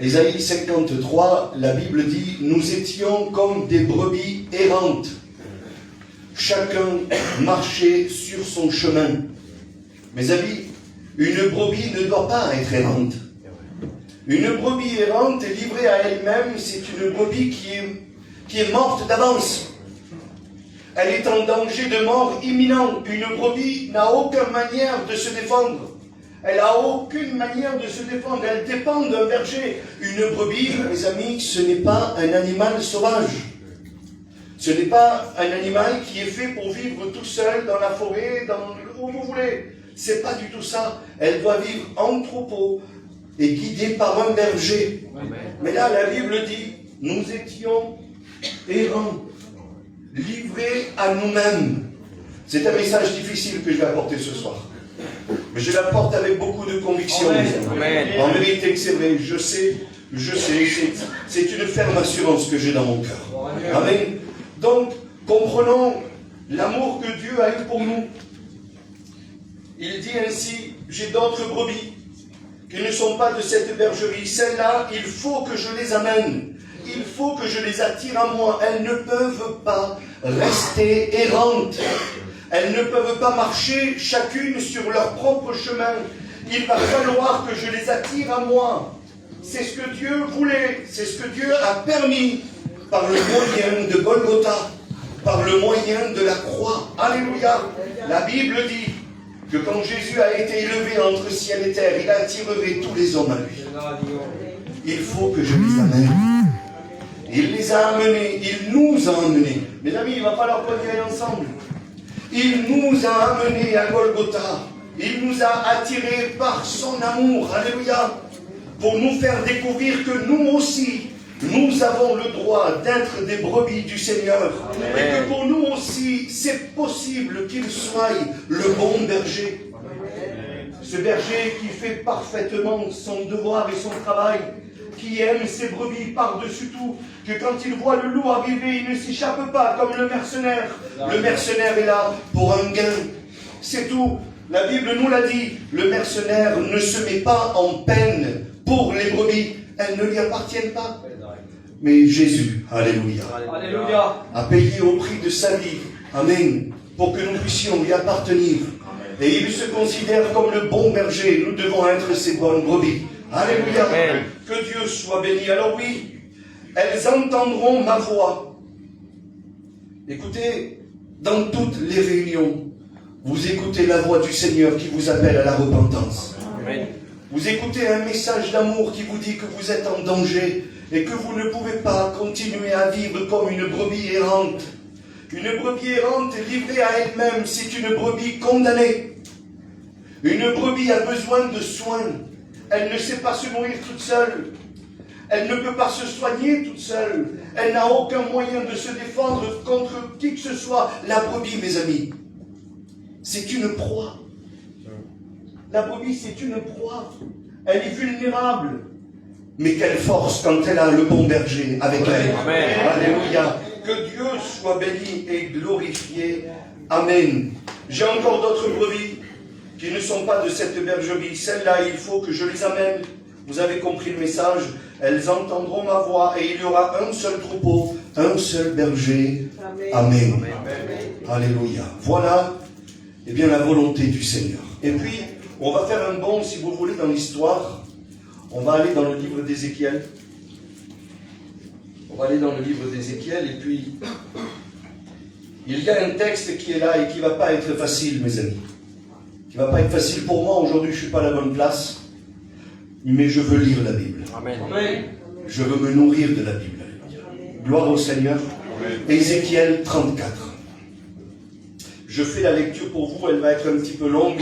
Ésaïe 53, la Bible dit, nous étions comme des brebis errantes. Chacun marchait sur son chemin. Mes amis, une brebis ne doit pas être errante. Une brebis errante est livrée à elle-même, c'est une brebis qui est morte d'avance. Elle est en danger de mort imminent. Une brebis n'a aucune manière de se défendre. Elle n'a aucune manière de se défendre. Elle dépend d'un berger. Une brebis, mes amis, ce n'est pas un animal sauvage. Ce n'est pas un animal qui est fait pour vivre tout seul dans la forêt, où vous voulez. C'est pas du tout ça. Elle doit vivre en troupeau et guidée par un berger. Mais là, la Bible dit, nous étions errants, livrés à nous-mêmes. C'est un message difficile que je vais apporter ce soir. Mais je l'apporte avec beaucoup de conviction. Amen. En vérité que c'est vrai, je sais, c'est une ferme assurance que j'ai dans mon cœur. Amen. Donc, comprenons l'amour que Dieu a eu pour nous. Il dit ainsi, j'ai d'autres brebis qui ne sont pas de cette bergerie. Celles-là, il faut que je les amène. Il faut que je les attire à moi. Elles ne peuvent pas rester errantes. Elles ne peuvent pas marcher chacune sur leur propre chemin. Il va falloir que je les attire à moi. C'est ce que Dieu voulait. C'est ce que Dieu a permis par le moyen de Golgotha, par le moyen de la croix. Alléluia. La Bible dit que quand Jésus a été élevé entre ciel et terre, il attirerait tous les hommes à lui. Il faut que je les amène. Il les a amenés, il nous a amenés. Mes amis, il va falloir qu'on y aille ensemble. Il nous a amenés à Golgotha. Il nous a attirés par son amour. Alléluia. Pour nous faire découvrir que nous aussi, nous avons le droit d'être des brebis du Seigneur. Amen. Et que pour nous aussi, c'est possible qu'il soit le bon berger. Ce berger qui fait parfaitement son devoir et son travail, qui aime ses brebis par-dessus tout, que quand il voit le loup arriver, il ne s'échappe pas comme le mercenaire. Le mercenaire est là pour un gain. C'est tout. La Bible nous l'a dit. Le mercenaire ne se met pas en peine pour les brebis. Elles ne lui appartiennent pas. Mais Jésus, alléluia, Alléluia, a payé au prix de sa vie, amen, pour que nous puissions lui appartenir. Et il se considère comme le bon berger. Nous devons être ces bonnes brebis. Alléluia. Que Dieu soit béni. Alors oui, elles entendront ma voix. Écoutez, dans toutes les réunions, vous écoutez la voix du Seigneur qui vous appelle à la repentance. Amen. Vous écoutez un message d'amour qui vous dit que vous êtes en danger et que vous ne pouvez pas continuer à vivre comme une brebis errante. Une brebis errante livrée à elle-même, c'est une brebis condamnée. Une brebis a besoin de soins. Elle ne sait pas se nourrir toute seule. Elle ne peut pas se soigner toute seule. Elle n'a aucun moyen de se défendre contre qui que ce soit. La brebis, mes amis, c'est une proie. La brebis, c'est une proie. Elle est vulnérable. Mais quelle force quand elle a le bon berger avec elle. Amen. Alléluia. Que Dieu soit béni et glorifié. Amen. J'ai encore d'autres brebis qui ne sont pas de cette bergerie. Celles-là, il faut que je les amène. Vous avez compris le message. Elles entendront ma voix et il y aura un seul troupeau, un seul berger. Amen. Amen. Alléluia. Voilà, eh bien, la volonté du Seigneur. Et puis, on va faire un bond, si vous voulez, dans l'histoire. On va aller dans le livre d'Ézéchiel. On va aller dans le livre d'Ézéchiel et puis il y a un texte qui est là et qui ne va pas être facile, mes amis. Qui ne va pas être facile pour moi. Aujourd'hui, je ne suis pas à la bonne place. Mais je veux lire la Bible. Amen. Je veux me nourrir de la Bible. Gloire au Seigneur. Ézéchiel 34. Je fais la lecture pour vous, elle va être un petit peu longue.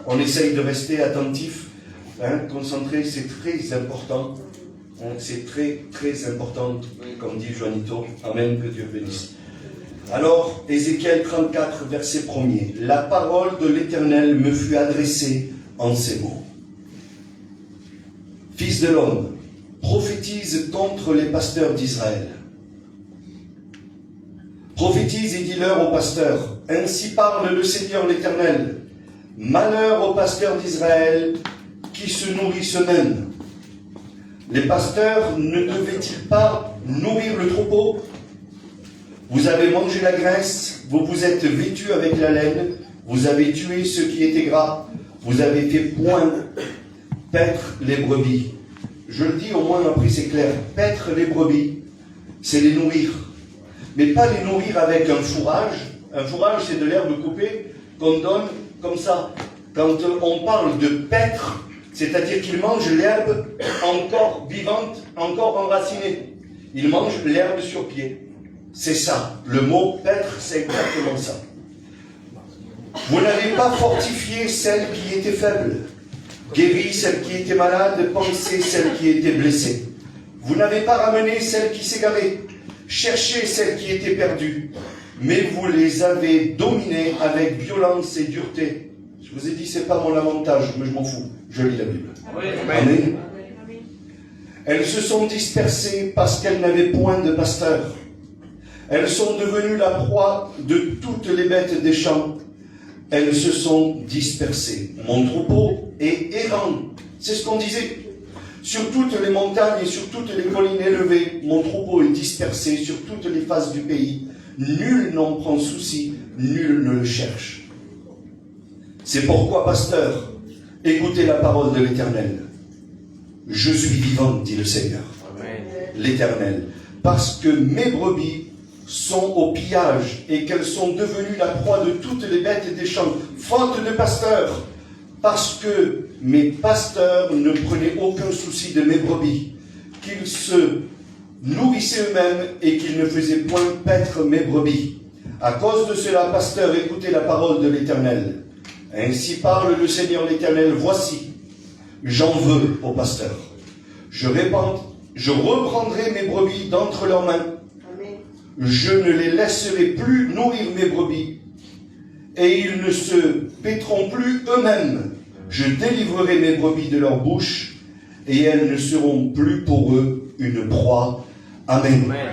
On essaye de rester attentif, concentré, c'est très important. C'est très, très important, comme dit Joanito. Amen, que Dieu bénisse. Alors, Ézéchiel 34, verset 1er. La parole de l'Éternel me fut adressée en ces mots. Fils de l'homme, prophétise contre les pasteurs d'Israël. Prophétise et dis-leur aux pasteurs, ainsi parle le Seigneur l'Éternel. Malheur aux pasteurs d'Israël qui se nourrissent eux-mêmes. Les pasteurs ne devaient-ils pas nourrir le troupeau? Vous avez mangé la graisse, vous vous êtes vêtus avec la laine, vous avez tué ce qui était gras, vous avez fait point, paître les brebis. Je le dis au moins après c'est clair, paître les brebis, c'est les nourrir. Mais pas les nourrir avec un fourrage. Un fourrage, c'est de l'herbe coupée qu'on donne comme ça. Quand on parle de paître, c'est-à-dire qu'ils mangent l'herbe encore vivante, encore enracinée. Ils mangent l'herbe sur pied. C'est ça. Le mot paître, c'est exactement ça. Vous n'avez pas fortifié celle qui était faible, guéri celle qui était malade, pansé celle qui était blessée. Vous n'avez pas ramené celle qui s'égarait, cherché celle qui était perdue, mais vous les avez dominées avec violence et dureté. Je vous ai dit, c'est pas mon avantage, mais je m'en fous. Je lis la Bible. Amen. Elles se sont dispersées parce qu'elles n'avaient point de pasteur. Elles sont devenues la proie de toutes les bêtes des champs. Elles se sont dispersées. Mon troupeau est errant. C'est ce qu'on disait. Sur toutes les montagnes et sur toutes les collines élevées, mon troupeau est dispersé sur toutes les faces du pays. Nul n'en prend souci, nul ne le cherche. C'est pourquoi, pasteur, écoutez la parole de l'Éternel. Je suis vivant, dit le Seigneur, l'Éternel, parce que mes brebis sont au pillage et qu'elles sont devenues la proie de toutes les bêtes des champs, faute de pasteurs, parce que mes pasteurs ne prenaient aucun souci de mes brebis, qu'ils se nourrissaient eux-mêmes et qu'ils ne faisaient point paître mes brebis. À cause de cela, pasteurs, écoutez la parole de l'Éternel. Ainsi parle le Seigneur l'Éternel, voici, j'en veux aux pasteurs. Je reprendrai mes brebis d'entre leurs mains. Je ne les laisserai plus nourrir mes brebis, et ils ne se paîtront plus eux-mêmes. Je délivrerai mes brebis de leur bouche, et elles ne seront plus pour eux une proie. Amen. Amen.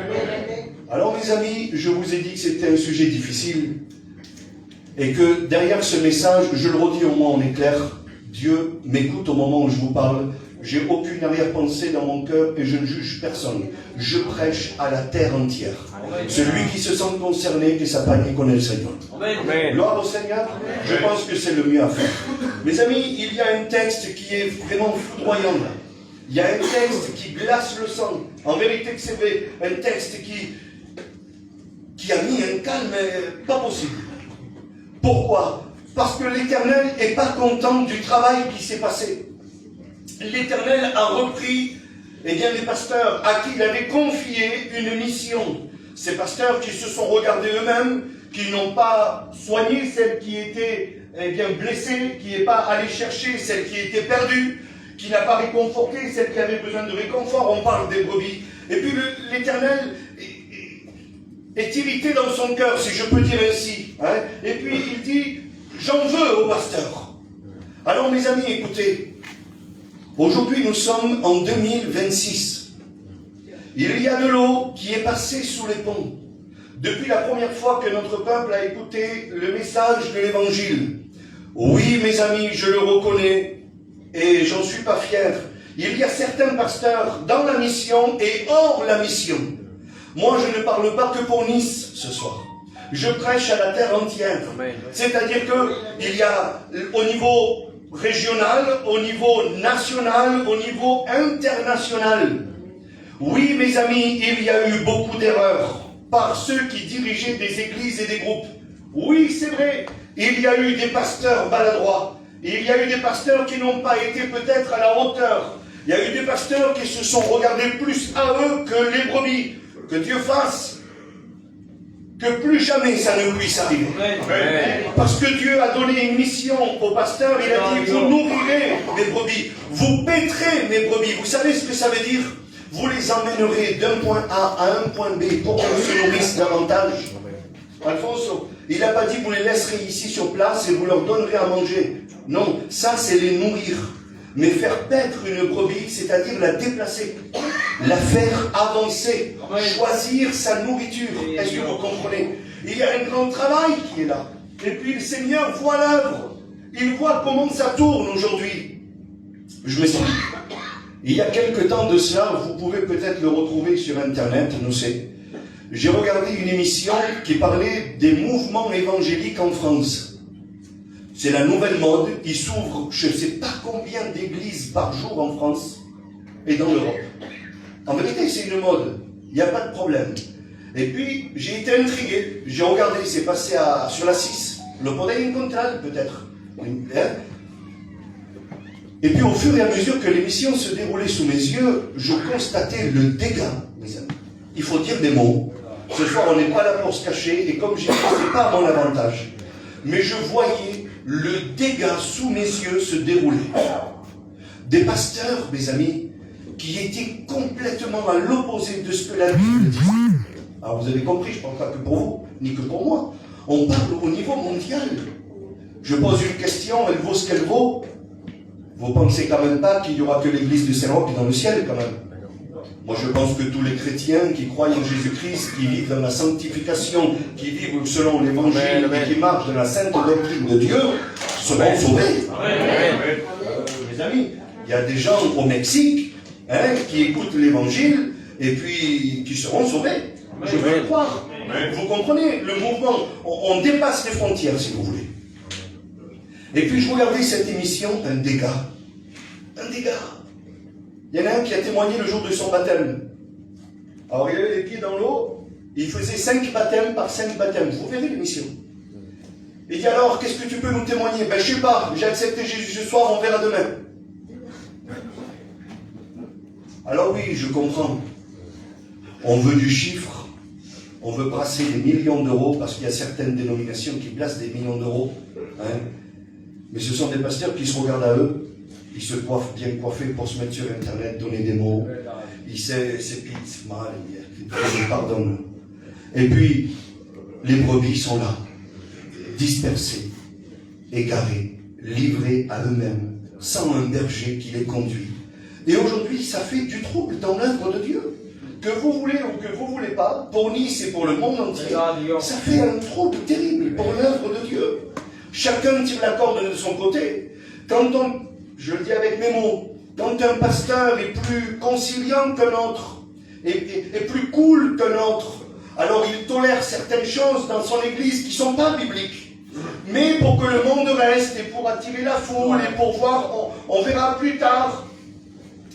Alors mes amis, je vous ai dit que c'était un sujet difficile, et que derrière ce message, je le redis au moins en éclair, Dieu m'écoute au moment où je vous parle. J'ai aucune arrière-pensée dans mon cœur et je ne juge personne. Je prêche à la terre entière. Celui qui se sent concerné, que sa panier connaît le Seigneur. Amen. Gloire au Seigneur, je pense que c'est le mieux à faire. Mes amis, il y a un texte qui est vraiment foudroyant là. Il y a un texte qui glace le sang. En vérité que c'est vrai, un texte qui a mis un calme pas possible. Pourquoi? Parce que l'Éternel n'est pas content du travail qui s'est passé. L'Éternel a repris les pasteurs à qui il avait confié une mission. Ces pasteurs qui se sont regardés eux-mêmes, qui n'ont pas soigné celle qui était blessée, qui n'est pas allé chercher celle qui était perdue, qui n'a pas réconforté celle qui avait besoin de réconfort. On parle des brebis. Et puis l'Éternel est irrité dans son cœur, si je peux dire ainsi. Hein? Et puis il dit, j'en veux aux pasteurs. Alors mes amis, écoutez, aujourd'hui nous sommes en 2026. Il y a de l'eau qui est passée sous les ponts. Depuis la première fois que notre peuple a écouté le message de l'Évangile. Oui mes amis, je le reconnais et j'en suis pas fier. Il y a certains pasteurs dans la mission et hors la mission. Moi je ne parle pas que pour Nice ce soir. Je prêche à la terre entière. C'est-à-dire qu'il y a au niveau régional, au niveau national, au niveau international. Oui, mes amis, il y a eu beaucoup d'erreurs par ceux qui dirigeaient des églises et des groupes. Oui, c'est vrai, il y a eu des pasteurs maladroits. Il y a eu des pasteurs qui n'ont pas été peut-être à la hauteur. Il y a eu des pasteurs qui se sont regardés plus à eux que les brebis. Que Dieu fasse que plus jamais ça ne puisse arriver. Parce que Dieu a donné une mission aux pasteurs, il a dit, vous nourrirez mes brebis, vous paîtrez mes brebis. Vous savez ce que ça veut dire? Vous les emmènerez d'un point A à un point B pour qu'elles se nourrissent davantage. Alfonso, il n'a pas dit, vous les laisserez ici sur place et vous leur donnerez à manger. Non, ça c'est les nourrir. Mais faire paître une brebis, c'est-à-dire la déplacer, la faire avancer, choisir sa nourriture. Est-ce que vous comprenez? Il y a un grand travail qui est là. Et puis le Seigneur voit l'œuvre. Il voit comment ça tourne aujourd'hui. Je me suis dit, il y a quelque temps de cela, vous pouvez peut-être le retrouver sur Internet, nous sais. J'ai regardé une émission qui parlait des mouvements évangéliques en France. C'est la nouvelle mode, il s'ouvre je ne sais pas combien d'églises par jour en France et dans l'Europe. En vérité, c'est une mode, il n'y a pas de problème. Et puis, j'ai été intrigué, j'ai regardé, c'est passé sur la 6, le Podé Incontral peut-être. Et puis, au fur et à mesure que l'émission se déroulait sous mes yeux, je constatais le dégât, mes amis. Il faut dire des mots. Ce soir, on n'est pas là pour se cacher, et comme j'ai dit, ce n'est pas à mon avantage. Mais je voyais le dégât sous mes yeux se dérouler. Des pasteurs, mes amis, qui étaient complètement à l'opposé de ce que la Bible dit. Alors vous avez compris, je ne parle pas que pour vous, ni que pour moi. On parle au niveau mondial. Je pose une question, elle vaut ce qu'elle vaut. Vous pensez quand même pas qu'il n'y aura que l'église de Saint-Roch dans le ciel, quand même? Moi, je pense que tous les chrétiens qui croient en Jésus-Christ, qui vivent dans la sanctification, qui vivent selon l'évangile et qui marchent dans la sainte doctrine de Dieu, seront sauvés. Mes amis, il y a des gens au Mexique qui écoutent l'évangile et puis qui seront sauvés. Je veux le croire. Vous comprenez le mouvement? On dépasse les frontières, si vous voulez. Et puis, je regardais cette émission, un dégât. Un dégât. Il y en a un qui a témoigné le jour de son baptême. Alors, il avait les pieds dans l'eau, il faisait 5 baptêmes par 5 baptêmes. Vous verrez l'émission. Il dit alors, qu'est-ce que tu peux nous témoigner? Ben, je sais pas, j'ai accepté Jésus ce soir, on verra demain. Alors oui, je comprends. On veut du chiffre, on veut brasser des millions d'euros, parce qu'il y a certaines dénominations qui placent des millions d'euros. Mais ce sont des pasteurs qui se regardent à eux. Ils se coiffent bien coiffés pour se mettre sur Internet, donner des mots. Ils s'épicent mal, ils pardonnent. Et puis, les brebis sont là, dispersées, égarées, livrées à eux-mêmes, sans un berger qui les conduit. Et aujourd'hui, ça fait du trouble dans l'œuvre de Dieu. Que vous voulez ou que vous ne voulez pas, pour Nice et pour le monde entier, ça fait un trouble terrible pour l'œuvre de Dieu. Chacun tire la corde de son côté. je le dis avec mes mots, quand un pasteur est plus conciliant qu'un autre, et plus cool qu'un autre, alors il tolère certaines choses dans son église qui ne sont pas bibliques. Mais pour que le monde reste, et pour attirer la foule, et pour voir, on verra plus tard.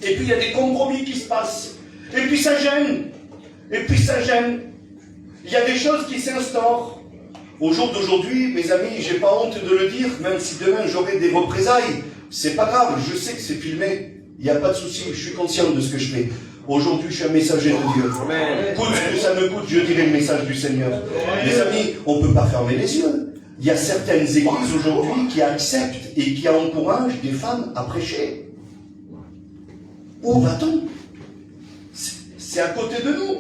Et puis il y a des compromis qui se passent. Et puis ça gêne. Et puis ça gêne. Il y a des choses qui s'instaurent. Au jour d'aujourd'hui, mes amis, j'ai pas honte de le dire, même si demain j'aurai des représailles, c'est pas grave, je sais que c'est filmé, il n'y a pas de souci, je suis conscient de ce que je fais. Aujourd'hui, je suis un messager de Dieu. Coûte ce que ça me coûte, je dirai le message du Seigneur. Mes amis, on ne peut pas fermer les yeux. Il y a certaines églises aujourd'hui qui acceptent et qui encouragent des femmes à prêcher. Où va-t-on? C'est à côté de nous.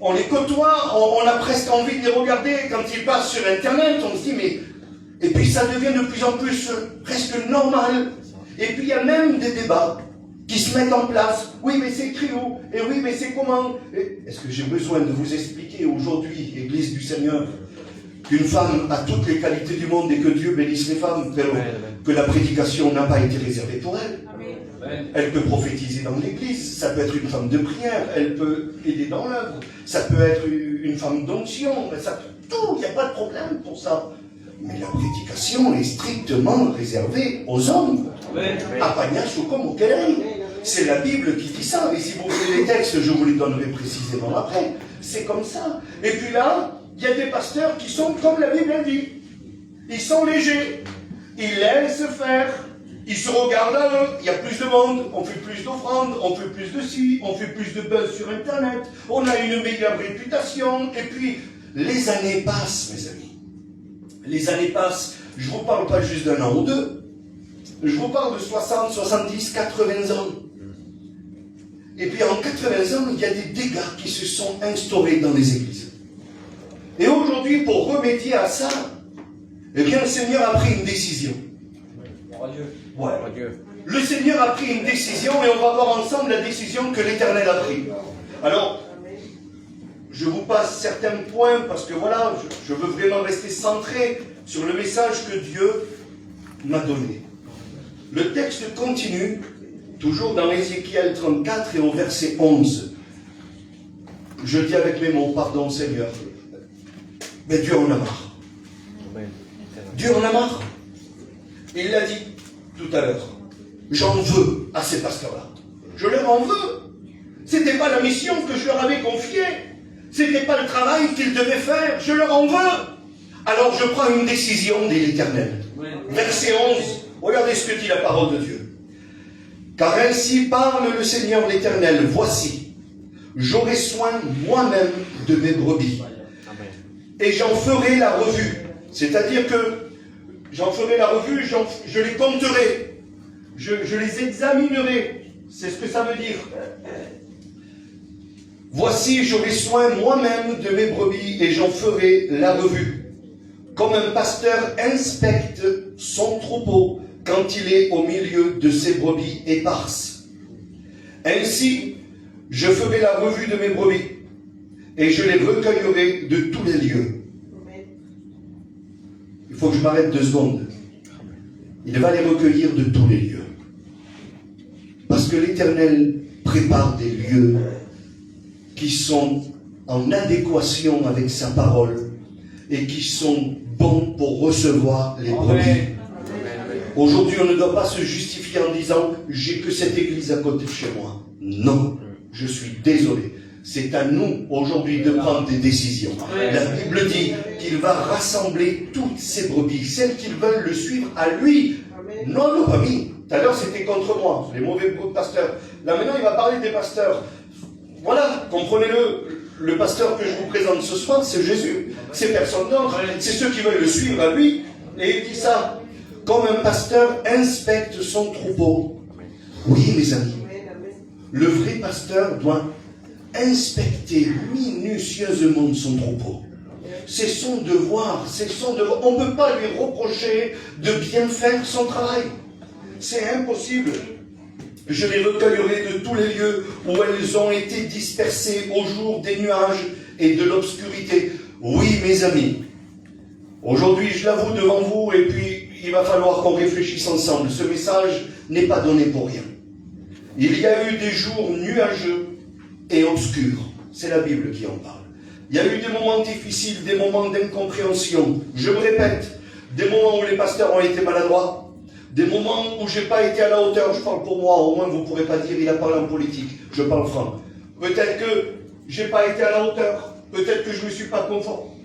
On les côtoie, on a presque envie de les regarder quand ils passent sur Internet. On se dit, mais... Et puis ça devient de plus en plus presque normal. Et puis il y a même des débats qui se mettent en place. Oui, mais c'est écrit où? Et oui, mais c'est comment? Est-ce que j'ai besoin de vous expliquer aujourd'hui, Église du Seigneur, qu'une femme a toutes les qualités du monde et que Dieu bénisse les femmes, que la prédication n'a pas été réservée pour elle? Elle peut prophétiser dans l'église, ça peut être une femme de prière, elle peut aider dans l'œuvre, ça peut être une femme d'onction, tout, il n'y a pas de problème pour ça. Mais la prédication est strictement réservée aux hommes. C'est la Bible qui dit ça, et si vous voulez les textes, je vous les donnerai précisément après. C'est comme ça. Et puis là, il y a des pasteurs qui sont comme la Bible dit. Ils sont légers, ils laissent faire. Ils se regardent à eux, il y a plus de monde, on fait plus d'offrandes, on fait plus de ci, on fait plus de buzz sur Internet, on a une meilleure réputation, et puis les années passent, mes amis. Les années passent, je ne vous parle pas juste d'un an ou deux, je vous parle de 60, 70, 80 ans. Et puis en 80 ans, il y a des dégâts qui se sont instaurés dans les églises. Et aujourd'hui, pour remédier à ça, eh bien le Seigneur a pris une décision. Ouais. Le Seigneur a pris une décision et on va voir ensemble la décision que l'Éternel a prise. Alors, je vous passe certains points parce que voilà, je veux vraiment rester centré sur le message que Dieu m'a donné. Le texte continue, toujours dans Ézéchiel 34 et au verset 11. Je dis avec mes mots, pardon Seigneur, mais Dieu en a marre. Dieu en a marre. Il l'a dit tout à l'heure. J'en veux à ces pasteurs-là. Je leur en veux. C'était pas la mission que je leur avais confiée. C'était pas le travail qu'ils devaient faire. Je leur en veux. Alors je prends une décision, dit l'Éternel. Verset 11. Regardez ce que dit la parole de Dieu. Car ainsi parle le Seigneur l'Éternel. Voici, j'aurai soin moi-même de mes brebis. Et j'en ferai la revue. C'est-à-dire que j'en ferai la revue, je les compterai, je les examinerai. C'est ce que ça veut dire. Voici, j'aurai soin moi-même de mes brebis et j'en ferai la revue. Comme un pasteur inspecte son troupeau quand il est au milieu de ses brebis éparses. Ainsi, je ferai la revue de mes brebis et je les recueillerai de tous les lieux. Il faut que je m'arrête 2 secondes. Il va les recueillir de tous les lieux. Parce que l'Éternel prépare des lieux qui sont en adéquation avec sa parole et qui sont bons pour recevoir les brebis. Aujourd'hui, on ne doit pas se justifier en disant « j'ai que cette église à côté de chez moi ». Non, je suis désolé. C'est à nous, aujourd'hui, de prendre des décisions. La Bible dit qu'il va rassembler toutes ses brebis, celles qui veulent le suivre à lui. Non, nos amis. Tout à l'heure, c'était contre moi, les mauvais pasteurs. Là, maintenant, il va parler des pasteurs. Voilà, comprenez-le. Le pasteur que je vous présente ce soir, c'est Jésus. C'est personne d'autre. C'est ceux qui veulent le suivre à lui. Et il dit ça. Comme un pasteur inspecte son troupeau. Oui, mes amis. Le vrai pasteur doit inspecter minutieusement son troupeau. C'est son devoir, On ne peut pas lui reprocher de bien faire son travail. C'est impossible. Je les recueillerai de tous les lieux où elles ont été dispersées au jour des nuages et de l'obscurité. Oui, mes amis, aujourd'hui je l'avoue devant vous, et puis il va falloir qu'on réfléchisse ensemble. Ce message n'est pas donné pour rien. Il y a eu des jours nuageux et obscurs. C'est la Bible qui en parle. Il y a eu des moments difficiles, des moments d'incompréhension. Je me répète, des moments où les pasteurs ont été maladroits, des moments où je n'ai pas été à la hauteur. Je parle pour moi, au moins vous ne pourrez pas dire il a parlé en politique. Je parle franc. Peut-être que je n'ai pas été à la hauteur. Peut-être que je ne me suis pas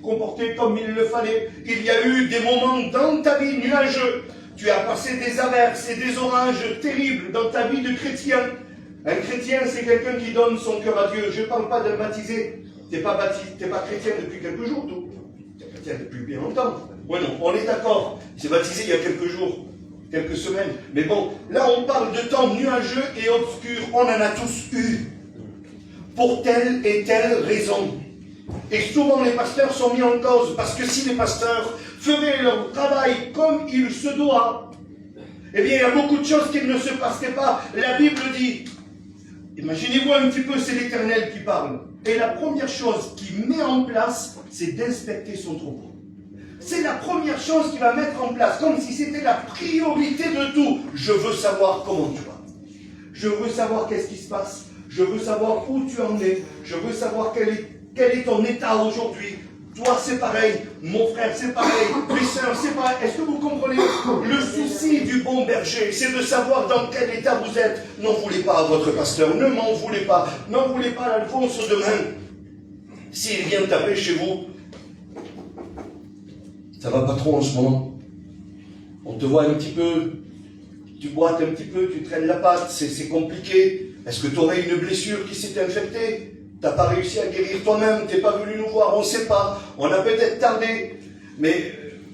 comporté comme il le fallait. Il y a eu des moments dans ta vie nuageux. Tu as passé des averses et des orages terribles dans ta vie de chrétien. Un chrétien, c'est quelqu'un qui donne son cœur à Dieu. Je ne parle pas d'un baptisé. Tu n'es pas chrétien depuis quelques jours, toi. Tu es chrétien depuis bien longtemps. Oui, non, on est d'accord. Il s'est baptisé il y a quelques jours, quelques semaines. Mais bon, là, on parle de temps nuageux et obscurs. On en a tous eu. Pour telle et telle raison. Et souvent, les pasteurs sont mis en cause. Parce que si les pasteurs feraient leur travail comme il se doit, eh bien, il y a beaucoup de choses qui ne se passeraient pas. La Bible dit, imaginez-vous un petit peu, c'est l'Éternel qui parle. Et la première chose qu'il met en place, c'est d'inspecter son troupeau. C'est la première chose qu'il va mettre en place, comme si c'était la priorité de tout. Je veux savoir comment tu vas. Je veux savoir qu'est-ce qui se passe. Je veux savoir où tu en es. Je veux savoir quel est ton état aujourd'hui. Toi, c'est pareil. Mon frère, c'est pareil. Mes sœurs, c'est pareil. Est-ce que vous comprenez? Le souci du bon berger, c'est de savoir dans quel état vous êtes. N'en voulez pas à votre pasteur. Ne m'en voulez pas. N'en voulez pas à Alphonse demain. S'il vient taper chez vous, ça va pas trop en ce moment. On te voit un petit peu, tu boites un petit peu, tu traînes la patte, c'est compliqué. Est-ce que tu aurais une blessure qui s'est infectée? T'as pas réussi à guérir toi-même, t'es pas venu nous voir, on ne sait pas. On a peut-être tardé, mais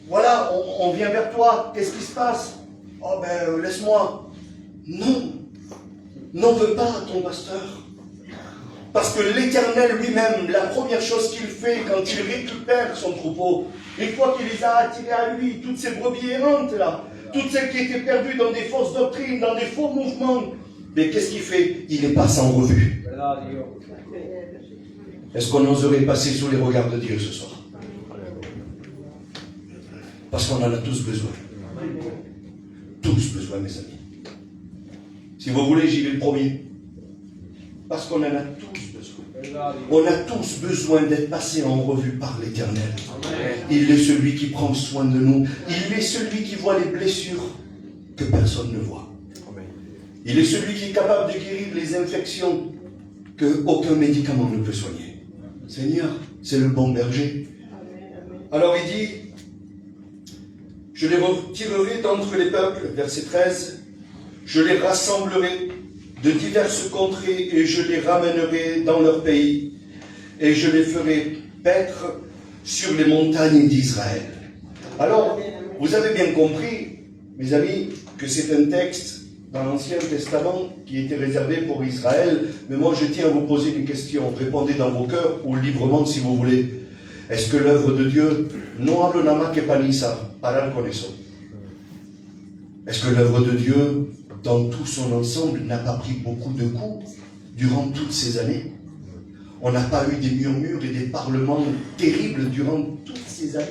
voilà, on vient vers toi. Qu'est-ce qui se passe? Oh ben, laisse-moi. Non, n'en veux pas à ton pasteur. Parce que l'Éternel lui-même, la première chose qu'il fait quand il récupère son troupeau, une fois qu'il les a attirés à lui, toutes ces brebis errantes là, toutes celles qui étaient perdues dans des fausses doctrines, dans des faux mouvements, mais qu'est-ce qu'il fait? Il les passe en revue. Est-ce qu'on oserait passer sous les regards de Dieu ce soir? Parce qu'on en a tous besoin. Tous besoin, mes amis. Si vous voulez, j'y vais le premier. Parce qu'on en a tous besoin. On a tous besoin d'être passés en revue par l'Éternel. Il est celui qui prend soin de nous. Il est celui qui voit les blessures que personne ne voit. Il est celui qui est capable de guérir les infections que aucun médicament ne peut soigner. Seigneur, c'est le bon berger. Alors il dit, je les retirerai d'entre les peuples, verset 13, je les rassemblerai de diverses contrées et je les ramènerai dans leur pays et je les ferai paître sur les montagnes d'Israël. Alors, vous avez bien compris, mes amis, que c'est un texte dans l'Ancien Testament qui était réservé pour Israël, mais moi je tiens à vous poser une question. Répondez dans vos cœurs ou librement si vous voulez. Est-ce que l'œuvre de Dieu, non hablo nada más que panisa, parar con eso? Est-ce que l'œuvre de Dieu, dans tout son ensemble, n'a pas pris beaucoup de coups durant toutes ces années? On n'a pas eu des murmures et des parlements terribles durant toutes ces années?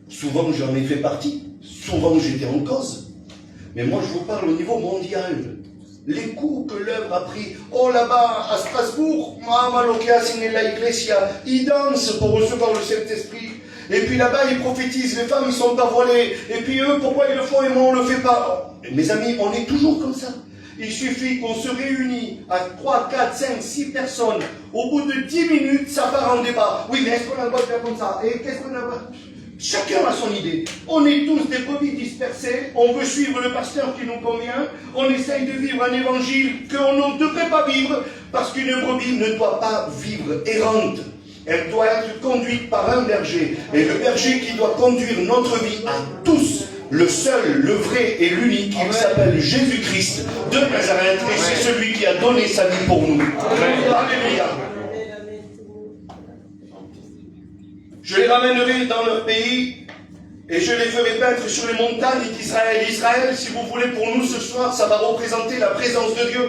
Souvent j'en ai fait partie, souvent j'étais en cause. Mais moi, je vous parle au niveau mondial. Les coups que l'œuvre a pris. Oh, là-bas, à Strasbourg, ils dansent pour recevoir le Saint-Esprit. Et puis là-bas, ils prophétisent, les femmes, ils sont pas voilées. Et puis eux, pourquoi ils le font et moi, on le fait pas? Mes amis, on est toujours comme ça. Il suffit qu'on se réunisse à 3, 4, 5, 6 personnes. Au bout de 10 minutes, ça part en débat. Oui, mais est-ce qu'on a le droit de faire comme ça? Et qu'est-ce qu'on a le droit? Chacun a son idée. On est tous des brebis dispersées. On veut suivre le pasteur qui nous convient. On essaye de vivre un évangile qu'on ne devrait pas vivre parce qu'une brebis ne doit pas vivre errante. Elle doit être conduite par un berger. Et le berger qui doit conduire notre vie à tous, le seul, le vrai et l'unique, il s'appelle Jésus-Christ de Nazareth et c'est celui qui a donné sa vie pour nous. Alléluia. Je les ramènerai dans leur pays et je les ferai paître sur les montagnes d'Israël. Israël, si vous voulez, pour nous ce soir, ça va représenter la présence de Dieu.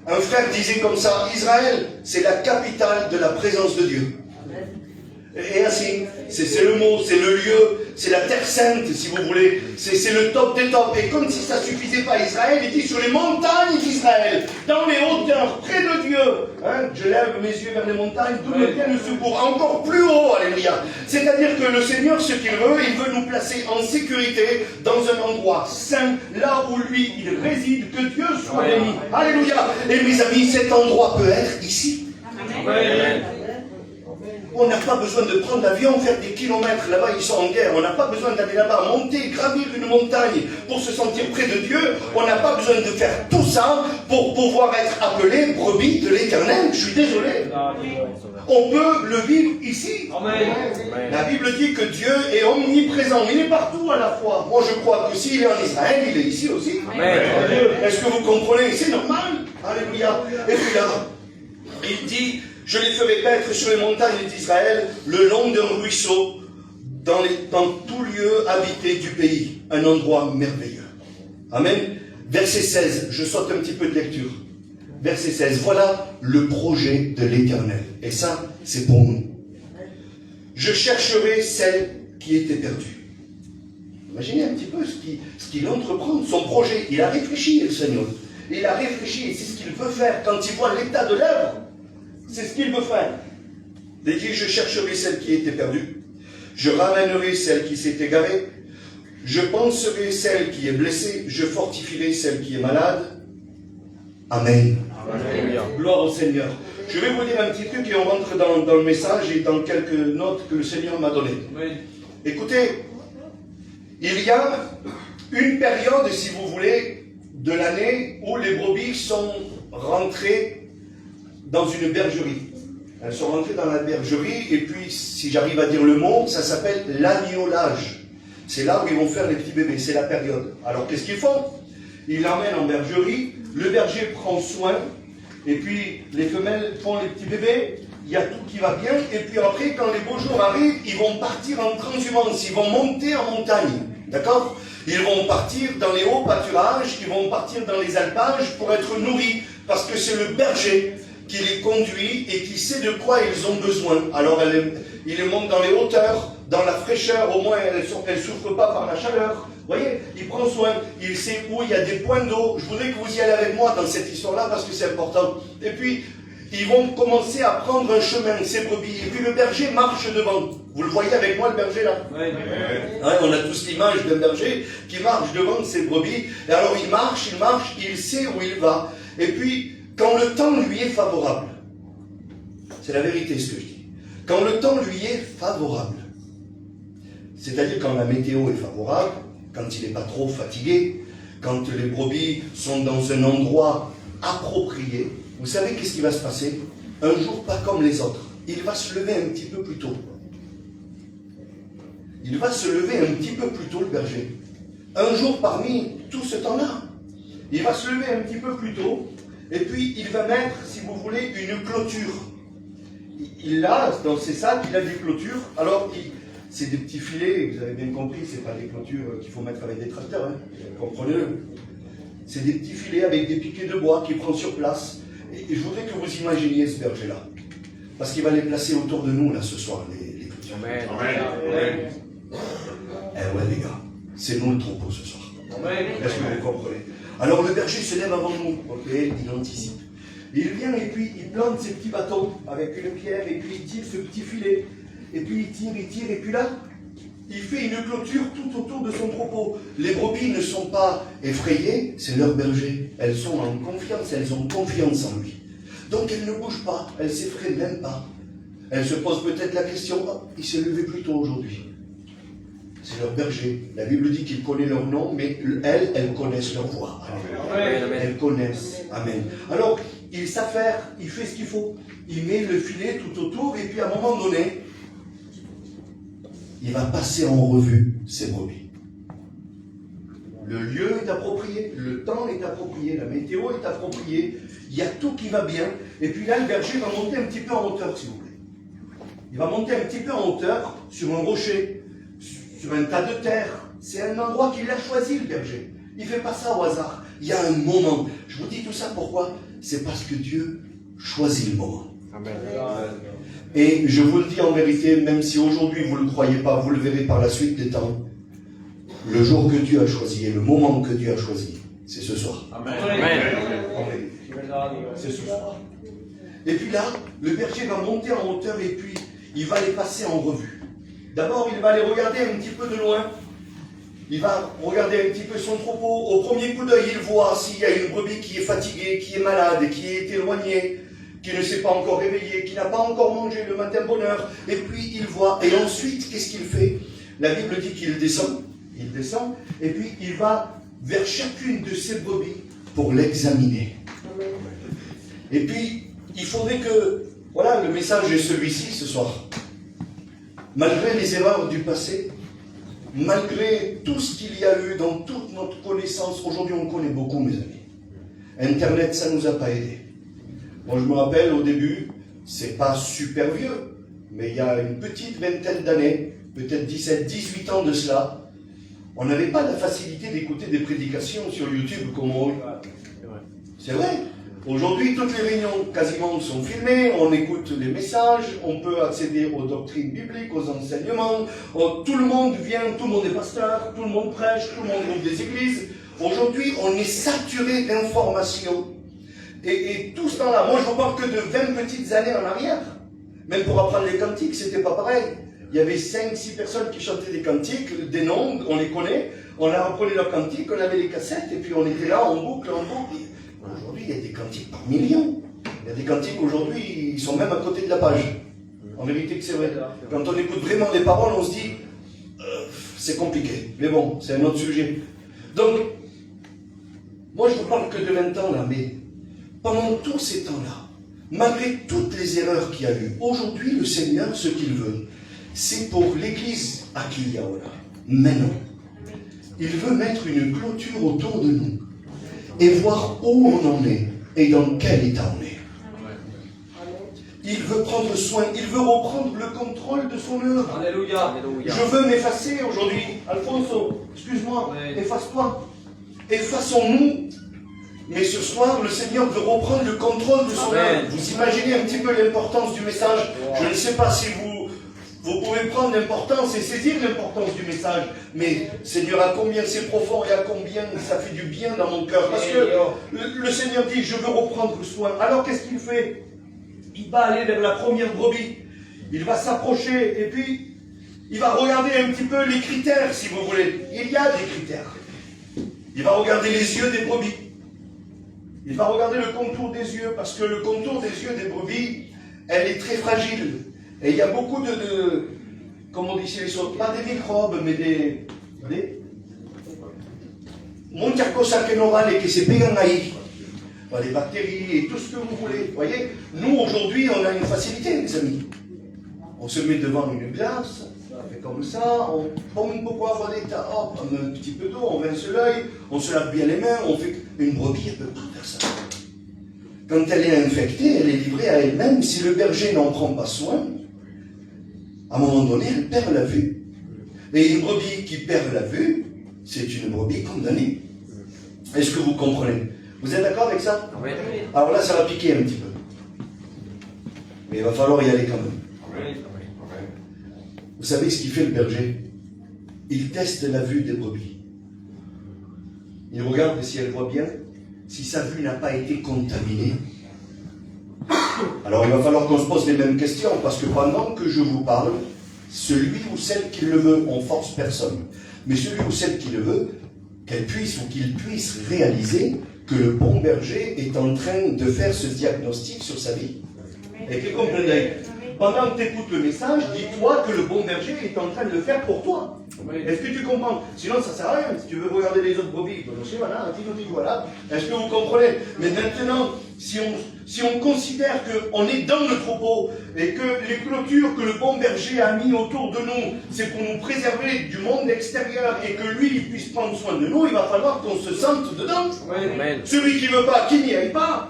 Un frère disait comme ça, Israël, c'est la capitale de la présence de Dieu. Et ainsi, c'est le mot, c'est le lieu, c'est la terre sainte, si vous voulez. C'est le top des tops. Et comme si ça ne suffisait pas à Israël, il dit sur les montagnes d'Israël, dans les hauteurs, près de Dieu. Hein, je lève mes yeux vers les montagnes, d'où me vient le secours. Encore plus haut, alléluia. C'est-à-dire que le Seigneur, ce qu'il veut, il veut nous placer en sécurité dans un endroit saint, là où lui, il réside, que Dieu soit béni. Alléluia. Et mes amis, cet endroit peut être ici. Amen. On n'a pas besoin de prendre l'avion, faire des kilomètres là-bas, ils sont en guerre. On n'a pas besoin d'aller là-bas, monter, gravir une montagne pour se sentir près de Dieu. On n'a pas besoin de faire tout ça pour pouvoir être appelé brebis de l'Éternel. Je suis désolé. On peut le vivre ici. Amen. La Bible dit que Dieu est omniprésent. Il est partout à la fois. Moi, je crois que s'il est en Israël, il est ici aussi. Amen. Est-ce que vous comprenez? C'est normal. Alléluia. Et puis là, il dit... Je les ferai paître sur les montagnes d'Israël, le long d'un ruisseau, dans tout lieu habité du pays. Un endroit merveilleux. Amen. Verset 16, je saute un petit peu de lecture. Verset 16, voilà le projet de l'Éternel. Et ça, c'est pour nous. Je chercherai celle qui était perdue. Imaginez un petit peu ce qu'il entreprend, son projet. Il a réfléchi, le Seigneur. Il a réfléchi, et c'est ce qu'il veut faire. Quand il voit l'état de l'œuvre, c'est ce qu'il veut faire. Il dit, je chercherai celle qui était perdue. Je ramènerai celle qui s'est égarée. Je panserai celle qui est blessée. Je fortifierai celle qui est malade. Amen. Amen. Gloire au Seigneur. Je vais vous dire un petit truc et on rentre dans le message et dans quelques notes que le Seigneur m'a données. Écoutez, il y a une période, si vous voulez, de l'année où les brebis sont rentrées dans une bergerie. Elles sont rentrées dans la bergerie, et puis, si j'arrive à dire le mot, ça s'appelle l'agnolage. C'est là où ils vont faire les petits bébés, c'est la période. Alors, qu'est-ce qu'ils font? Ils l'emmènent en bergerie, le berger prend soin, et puis les femelles font les petits bébés, il y a tout qui va bien, et puis après, quand les beaux jours arrivent, ils vont partir en transhumance, ils vont monter en montagne, d'accord? Ils vont partir dans les hauts pâturages, ils vont partir dans les alpages pour être nourris, parce que c'est le berger qui les conduit et qui sait de quoi ils ont besoin. Alors il les monte dans les hauteurs, dans la fraîcheur, au moins elles ne souffrent pas par la chaleur. Vous voyez, il prend soin, il sait où il y a des points d'eau. Je voudrais que vous y allez avec moi dans cette histoire-là parce que c'est important. Et puis, ils vont commencer à prendre un chemin, ces brebis. Et puis le berger marche devant. Vous le voyez avec moi, le berger là? Oui. Ouais, on a tous l'image d'un berger qui marche devant ses brebis. Et alors il marche, il sait où il va. Et puis, quand le temps lui est favorable, c'est la vérité ce que je dis, quand le temps lui est favorable, c'est-à-dire quand la météo est favorable, quand il n'est pas trop fatigué, quand les brebis sont dans un endroit approprié, vous savez qu'est-ce qui va se passer? Un jour pas comme les autres, il va se lever un petit peu plus tôt. Il va se lever un petit peu plus tôt, le berger. Un jour parmi tout ce temps-là, il va se lever un petit peu plus tôt. Et puis, il va mettre, si vous voulez, une clôture. Il a, dans ses sacs, il a des clôtures. Alors, c'est des petits filets, vous avez bien compris, ce n'est pas des clôtures qu'il faut mettre avec des tracteurs, hein, comprenez-le. C'est des petits filets avec des piquets de bois qu'il prend sur place. Et je voudrais que vous imaginiez ce berger-là. Parce qu'il va les placer autour de nous, là, ce soir, les clôtures. Amen. Amen. Eh ouais, les gars, c'est nous le troupeau ce soir. Est-ce que vous comprenez? Alors le berger se lève avant nous, ok, il anticipe. Il vient et puis il plante ses petits bâtons avec une pierre et puis il tire ce petit filet. Et puis il tire et puis là, il fait une clôture tout autour de son troupeau. Les brebis ne sont pas effrayées, c'est leur berger. Elles sont en confiance, elles ont confiance en lui. Donc elles ne bougent pas, elles ne s'effraient même pas. Elles se posent peut-être la question, oh, il s'est levé plus tôt aujourd'hui. C'est leur berger. La Bible dit qu'il connaît leur nom, mais elles connaissent leur voix. Amen. Amen. Elles connaissent. Amen. Alors, il s'affaire, il fait ce qu'il faut. Il met le filet tout autour, et puis à un moment donné, il va passer en revue ses brebis. Le lieu est approprié, le temps est approprié, la météo est appropriée, il y a tout qui va bien. Et puis là, le berger va monter un petit peu en hauteur, s'il vous plaît. Il va monter un petit peu en hauteur, sur un rocher, sur un tas de terre. C'est un endroit qu'il a choisi, le berger. Il ne fait pas ça au hasard. Il y a un moment. Je vous dis tout ça pourquoi? C'est parce que Dieu choisit le moment. Et je vous le dis en vérité, même si aujourd'hui vous ne le croyez pas, vous le verrez par la suite des temps, le jour que Dieu a choisi et le moment que Dieu a choisi, c'est ce soir. Amen. En vérité. C'est ce soir. Et puis là, le berger va monter en hauteur et puis il va les passer en revue. D'abord, il va les regarder un petit peu de loin. Il va regarder un petit peu son troupeau. Au premier coup d'œil, il voit s'il y a une brebis qui est fatiguée, qui est malade, qui est éloignée, qui ne s'est pas encore réveillée, qui n'a pas encore mangé le matin bonheur. Et puis il voit. Et ensuite, qu'est-ce qu'il fait? La Bible dit qu'il descend. Il descend. Et puis il va vers chacune de ces brebis pour l'examiner. Et puis, il faudrait que... Voilà, le message est celui-ci ce soir. Malgré les erreurs du passé, malgré tout ce qu'il y a eu dans toute notre connaissance, aujourd'hui on connaît beaucoup, mes amis. Internet, ça ne nous a pas aidés. Moi, je me rappelle au début, c'est pas super vieux, mais il y a une petite vingtaine d'années, peut-être 17, 18 ans de cela, on n'avait pas la facilité d'écouter des prédications sur YouTube comme on... C'est vrai. Aujourd'hui, toutes les réunions quasiment sont filmées, on écoute les messages, on peut accéder aux doctrines bibliques, aux enseignements, tout le monde vient, tout le monde est pasteur, tout le monde prêche, tout le monde ouvre des églises. Aujourd'hui, on est saturé d'informations. Et tout ce temps-là, moi je vous parle que de 20 petites années en arrière. Même pour apprendre les cantiques, c'était pas pareil. Il y avait 5-6 personnes qui chantaient des cantiques, des noms, on les connaît, on a appris leurs cantiques, on avait les cassettes, et puis on était là en boucle, en boucle. Aujourd'hui, il y a des cantiques par millions. Il y a des cantiques aujourd'hui, ils sont même à côté de la page. En vérité que c'est vrai. Quand on écoute vraiment les paroles, on se dit, c'est compliqué. Mais bon, c'est un autre sujet. Donc, moi je ne parle que de 20 ans là, mais pendant tous ces temps-là, malgré toutes les erreurs qu'il y a eu, aujourd'hui, le Seigneur, ce qu'il veut, c'est pour l'église à Kiliaola, maintenant. Il veut mettre une clôture autour de nous et voir où on en est et dans quel état on est. Il veut prendre soin, il veut reprendre le contrôle de son œuvre. Alléluia. Je veux m'effacer aujourd'hui. Alfonso, excuse-moi, efface-toi. Effaçons-nous. Mais ce soir, le Seigneur veut reprendre le contrôle de son œuvre. Vous imaginez un petit peu l'importance du message. Je ne sais pas si vous pouvez prendre l'importance et saisir l'importance du message. Mais Seigneur, à combien c'est profond et à combien ça fait du bien dans mon cœur. Parce que le Seigneur dit, je veux reprendre soin. Alors qu'est-ce qu'il fait? Il va aller vers la première brebis. Il va s'approcher et puis il va regarder un petit peu les critères, si vous voulez. Il y a des critères. Il va regarder les yeux des brebis. Il va regarder le contour des yeux, parce que le contour des yeux des brebis, elle est très fragile. Et il y a beaucoup de comme on dit chez les autres, pas des microbes, mais des muchas cosas que no vale, que se pegan ahí. Les bactéries et tout ce que vous voulez. Vous voyez, nous aujourd'hui, on a une facilité, les amis. On se met devant une glace, on fait comme ça, on pompe un peu agua d'état, hop, on met un petit peu d'eau, on rince l'œil, on se lave bien les mains, on fait... Une brebis, elle ne peut pas faire ça. Quand elle est infectée, elle est livrée à elle-même. Si le berger n'en prend pas soin, à un moment donné, elle perd la vue. Et une brebis qui perd la vue, c'est une brebis condamnée. Est-ce que vous comprenez? Vous êtes d'accord avec ça? Oui. Alors là, ça va piquer un petit peu. Mais il va falloir y aller quand même. Vous savez ce qu'il fait le berger? Il teste la vue des brebis. Il regarde si elle voit bien, si sa vue n'a pas été contaminée. Alors il va falloir qu'on se pose les mêmes questions, parce que pendant que je vous parle, celui ou celle qui le veut, on force personne, mais celui ou celle qui le veut, qu'elle puisse ou qu'il puisse réaliser que le bon berger est en train de faire ce diagnostic sur sa vie. Et que comprenez, pendant que tu écoutes le message, dis-toi que le bon berger est en train de le faire pour toi. Est-ce que tu comprends? Sinon, ça ne sert à rien. Si tu veux regarder les autres brebis, voilà. Est-ce que vous comprenez? Mais maintenant, si on considère qu'on est dans le troupeau et que les clôtures que le bon berger a mis autour de nous, c'est pour nous préserver du monde extérieur et que lui, il puisse prendre soin de nous, il va falloir qu'on se sente dedans. Amen. Celui qui ne veut pas, qu'il n'y aille pas.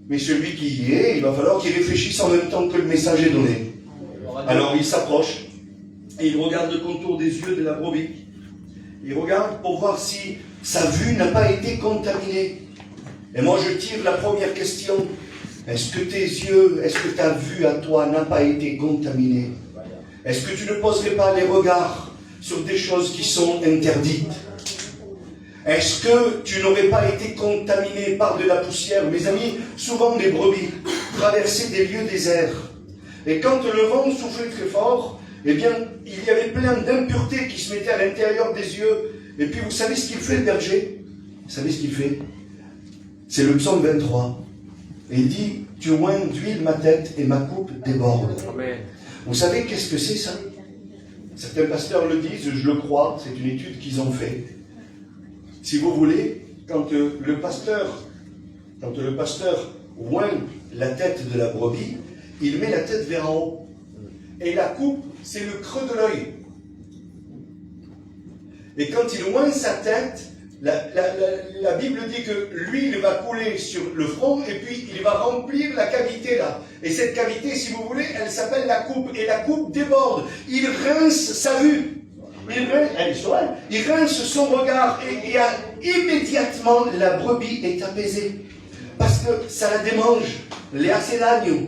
Mais celui qui y est, il va falloir qu'il réfléchisse en même temps que le message est donné. Alors il s'approche et il regarde le contour des yeux de la brebis. Il regarde pour voir si sa vue n'a pas été contaminée. Et moi je tire la première question. Est-ce que tes yeux, est-ce que ta vue à toi n'a pas été contaminée? Est-ce que tu ne poserais pas les regards sur des choses qui sont interdites? Est-ce que tu n'aurais pas été contaminé par de la poussière? Mes amis, souvent les brebis traversaient des lieux déserts. Et quand le vent soufflait très fort, eh bien, il y avait plein d'impuretés qui se mettaient à l'intérieur des yeux. Et puis, vous savez ce qu'il fait, le berger? Vous savez ce qu'il fait? C'est le psaume 23. Et il dit, tu oins d'huile ma tête et ma coupe déborde. Amen. Vous savez qu'est-ce que c'est ça? Certains pasteurs le disent, je le crois, c'est une étude qu'ils ont faite. Si vous voulez, quand le pasteur oint la tête de la brebis, il met la tête vers en haut. Et la coupe, c'est le creux de l'œil. Et quand il oint sa tête, la Bible dit que l'huile va couler sur le front et puis il va remplir la cavité là. Et cette cavité, si vous voulez, elle s'appelle la coupe. Et la coupe déborde. Il rince sa vue. Il rince son regard. Et immédiatement, la brebis est apaisée. Parce que ça la démange. Les acédagnes.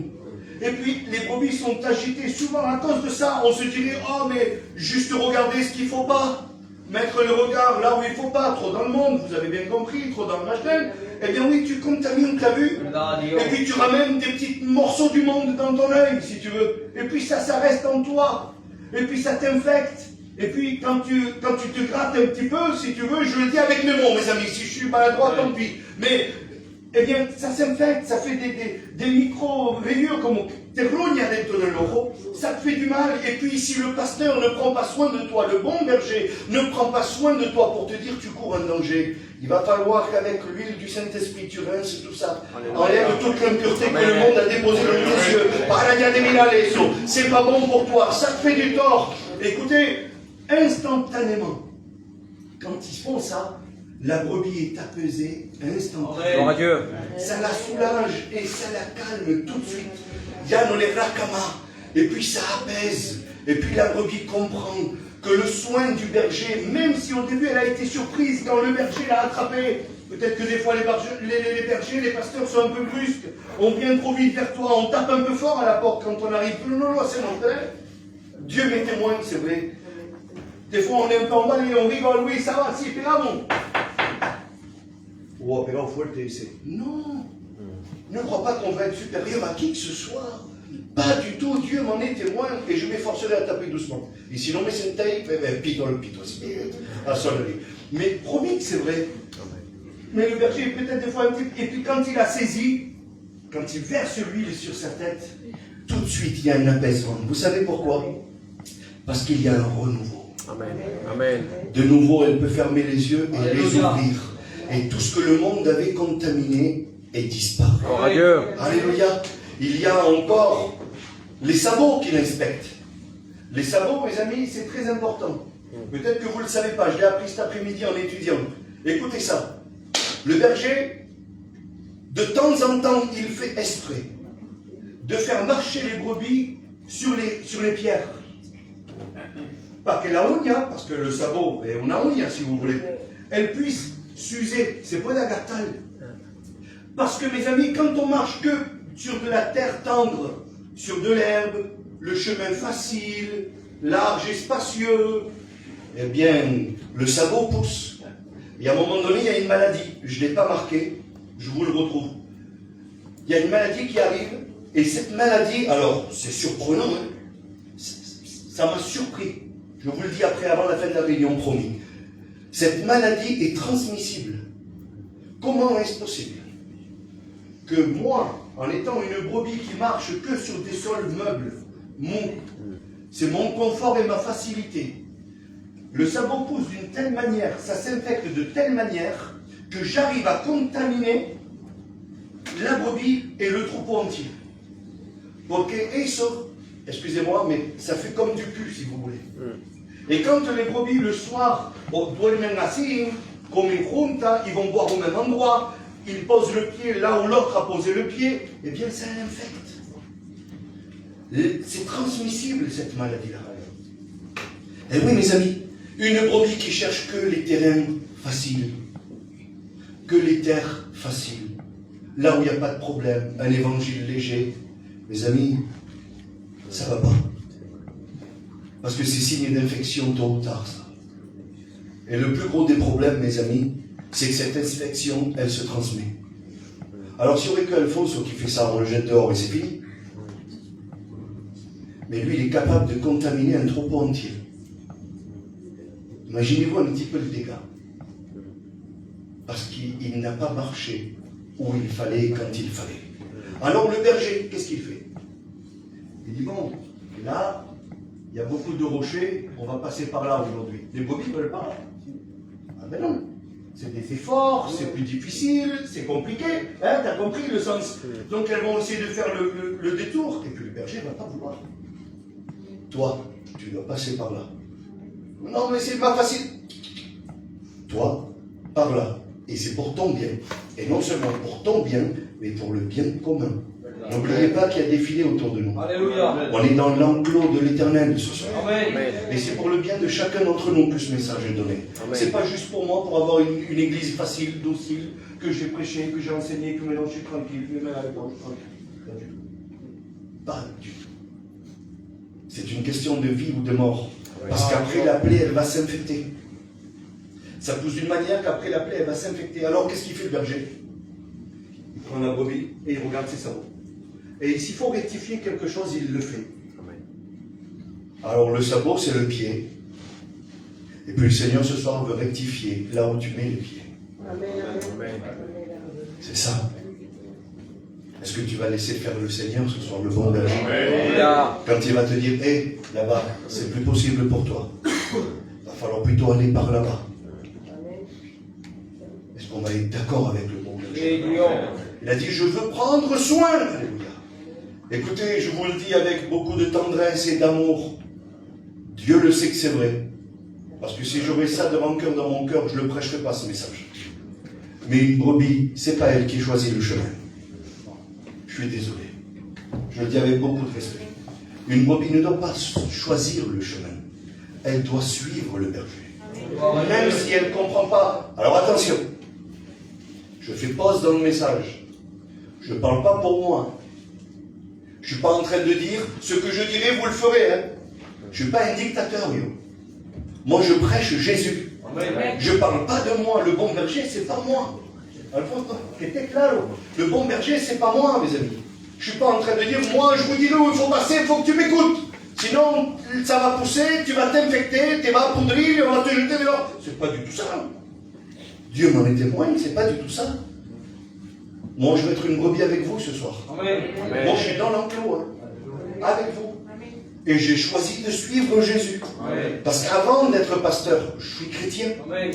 Et puis, les brebis sont agitées. Souvent, à cause de ça, on se dirait, oh, mais juste regarder ce qu'il ne faut pas. Mettre le regard là où il ne faut pas, trop dans le monde, vous avez bien compris, trop dans le machin. Eh bien oui, tu contamines ta vue. Et puis tu ramènes des petits morceaux du monde dans ton œil, si tu veux. Et puis ça reste en toi. Et puis ça t'infecte. Et puis quand tu te grattes un petit peu, si tu veux, je le dis avec mes mots, mes amis, si je suis maladroit, tant pis. Mais, eh bien, ça s'infecte, ça fait des micro-rayures comme terronia dentro del ojo, ça te fait du mal. Et puis si le pasteur ne prend pas soin de toi, le bon berger ne prend pas soin de toi pour te dire tu cours un danger, il va falloir qu'avec l'huile du Saint-Esprit tu rinces tout ça, enlève toute l'impureté que le monde a déposée dans tes yeux. C'est pas bon pour toi, ça te fait du tort. Écoutez, instantanément, quand ils font ça, la brebis est apaisée instantanément. Ça la soulage et ça la calme tout de suite. Yann les rakama. Et puis ça apaise. Et puis la brebis comprend que le soin du berger, même si au début elle a été surprise quand le berger l'a attrapée, peut-être que des fois les bergers, les pasteurs sont un peu brusques, on vient trop vite vers toi, on tape un peu fort à la porte quand on arrive. Non, c'est mon Dieu m'est témoin, c'est vrai. Des fois on est un peu emballé, on rigole, oui, ça va, si, pegamos. Oh, pero fuerte, ici. Non. Ne crois pas qu'on va être supérieur à qui que ce soit. Pas du tout, Dieu m'en est témoin et je m'efforcerai à taper doucement. Et sinon, mais c'est une taille, pito, mais promis que c'est vrai. Mais le berger, peut-être des fois un petit. Et puis quand il a saisi, quand il verse l'huile sur sa tête, tout de suite il y a un apaisement. Vous savez pourquoi? Parce qu'il y a un renouveau. Amen. Amen. De nouveau, elle peut fermer les yeux et les ouvrir. Et tout ce que le monde avait contaminé est disparu. Alléluia. Il y a encore les sabots qui l'inspectent. Les sabots, mes amis, c'est très important. Peut-être que vous ne le savez pas, je l'ai appris cet après-midi en étudiant. Écoutez ça. Le berger, de temps en temps, il fait exprès de faire marcher les brebis sur les pierres. Pas que la uña, parce que le sabot est une uña, si vous voulez, elle puisse s'user. C'est pas la gâtale. Parce que, mes amis, quand on marche que sur de la terre tendre, sur de l'herbe, le chemin facile, large et spacieux, eh bien, le sabot pousse. Et à un moment donné, il y a une maladie. Je ne l'ai pas marqué, je vous le retrouve. Il y a une maladie qui arrive, et cette maladie, alors, c'est surprenant, hein, ça m'a surpris. Je vous le dis après, avant la fin de la réunion, promis. Cette maladie est transmissible. Comment est-ce possible que moi, en étant une brebis qui marche que sur des sols meubles, mous, c'est mon confort et ma facilité. Le sabot pousse d'une telle manière, ça s'infecte de telle manière que j'arrive à contaminer la brebis et le troupeau entier. Porque eso, excusez-moi, mais ça fait comme du pu, si vous voulez. Et quand les brebis, le soir, duermen así, comme une junta, ils vont boire au même endroit, ils posent le pied là où l'autre a posé le pied, eh bien ça l'infecte. C'est transmissible, cette maladie-là. Eh oui, mes amis, une brebis qui cherche que les terrains faciles, que les terres faciles, là où il n'y a pas de problème, un évangile léger, mes amis, ça va pas. Parce que c'est signe d'infection tôt ou tard, ça. Et le plus gros des problèmes, mes amis, c'est que cette infection, elle se transmet. Alors si on n'est qu'Alfonso qui fait ça, on le jette dehors et c'est fini. Mais lui, il est capable de contaminer un troupeau entier. Imaginez-vous un petit peu le dégât. Parce qu'il n'a pas marché où il fallait, quand il fallait. Alors le berger, qu'est-ce qu'il fait? Il dit, bon, là, il y a beaucoup de rochers, on va passer par là aujourd'hui. Les brebis ne veulent pas. Ah ben non. C'est des efforts, c'est plus difficile, c'est compliqué. Hein, t'as compris le sens? Donc elles vont essayer de faire le détour, et puis le berger ne va pas vouloir. Toi, tu dois passer par là. Non, mais c'est pas facile. Toi, par là. Et c'est pour ton bien. Et non seulement pour ton bien, mais pour le bien commun. N'oubliez pas qu'il y a des filets autour de nous. Alléluia. On est dans l'enclos de l'éternel ce soir. Amen. Et c'est pour le bien de chacun d'entre nous que ce message est donné. C'est pas juste pour moi, pour avoir une église facile, docile, que j'ai prêché, que j'ai enseigné, que maintenant je suis tranquille, que maintenant je suis tranquille. Pas du tout. Pas du tout. C'est une question de vie ou de mort. Parce qu'après la plaie, elle va s'infecter. Ça pousse d'une manière qu'après la plaie, elle va s'infecter. Alors qu'est-ce qu'il fait le berger? Il prend la brebis et il regarde ses sabots. Et s'il faut rectifier quelque chose, il le fait. Alors le sabot, c'est le pied. Et puis le Seigneur ce soir veut rectifier là où tu mets les pieds. C'est ça. Est-ce que tu vas laisser faire le Seigneur ce soir, le bon berger? Quand il va te dire, hé, là-bas, c'est plus possible pour toi. Il va falloir plutôt aller par là-bas. Est-ce qu'on va être d'accord avec le bon berger? Il a dit, je veux prendre soin. Alléluia. Écoutez, je vous le dis avec beaucoup de tendresse et d'amour. Dieu le sait que c'est vrai. Parce que si j'aurais ça de rancœur dans mon cœur, je ne le prêcherais pas ce message. Mais une brebis, c'est pas elle qui choisit le chemin. Je suis désolé. Je le dis avec beaucoup de respect. Une brebis ne doit pas choisir le chemin. Elle doit suivre le berger. Même si elle ne comprend pas. Alors attention. Je fais pause dans le message. Je ne parle pas pour moi. Je ne suis pas en train de dire ce que je dirai, vous le ferez. Hein. Je ne suis pas un dictateur, yo. Moi, je prêche Jésus. Je ne parle pas de moi. Le bon berger, c'est pas moi. Le bon berger, c'est pas moi, mes amis. Je ne suis pas en train de dire, moi, je vous dirai où il faut passer, il faut que tu m'écoutes. Sinon, ça va pousser, tu vas t'infecter, tu vas poudrir, on va te jeter dehors. C'est pas du tout ça. Dieu m'en est témoin, c'est pas du tout ça. Moi, je vais être une brebis avec vous ce soir. Amen. Moi, je suis dans l'enclos, hein, avec vous. Et j'ai choisi de suivre Jésus. Amen. Parce qu'avant d'être pasteur, je suis chrétien. Amen.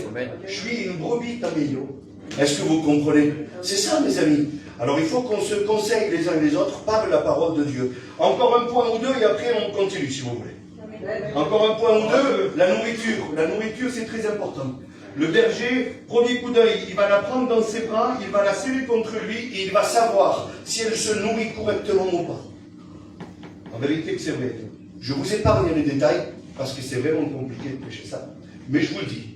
Je suis une brebis taméio. Est-ce que vous comprenez? C'est ça, mes amis. Alors, il faut qu'on se conseille les uns et les autres par la parole de Dieu. Encore un point ou deux, et après, on continue, si vous voulez. Encore un point ou deux, la nourriture. La nourriture, c'est très important. Le berger, premier coup d'œil, il va la prendre dans ses bras, il va la serrer contre lui et il va savoir si elle se nourrit correctement ou pas. En vérité que c'est vrai. Je vous épargne les détails parce que c'est vraiment compliqué de prêcher ça. Mais je vous le dis,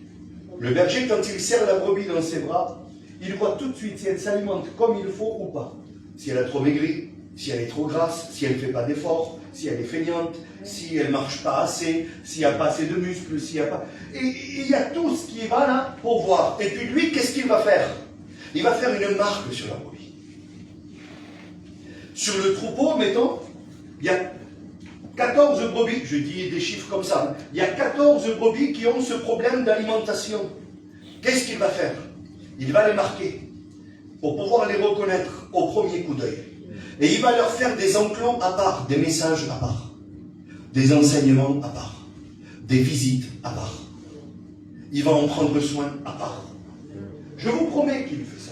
le berger, quand il serre la brebis dans ses bras, il voit tout de suite si elle s'alimente comme il faut ou pas. Si elle a trop maigri, si elle est trop grasse, si elle ne fait pas d'efforts, si elle est feignante, si elle ne marche pas assez, s'il n'y a pas assez de muscles, s'il n'y a pas... Et il y a tout ce qui va là pour voir. Et puis lui, qu'est-ce qu'il va faire? Il va faire une marque sur la brebis. Sur le troupeau, mettons, il y a 14 brebis, je dis des chiffres comme ça, il y a 14 brebis qui ont ce problème d'alimentation. Qu'est-ce qu'il va faire? Il va les marquer pour pouvoir les reconnaître au premier coup d'œil. Et il va leur faire des enclos à part, des messages à part, des enseignements à part, des visites à part. Il va en prendre soin à part. Je vous promets qu'il fait ça.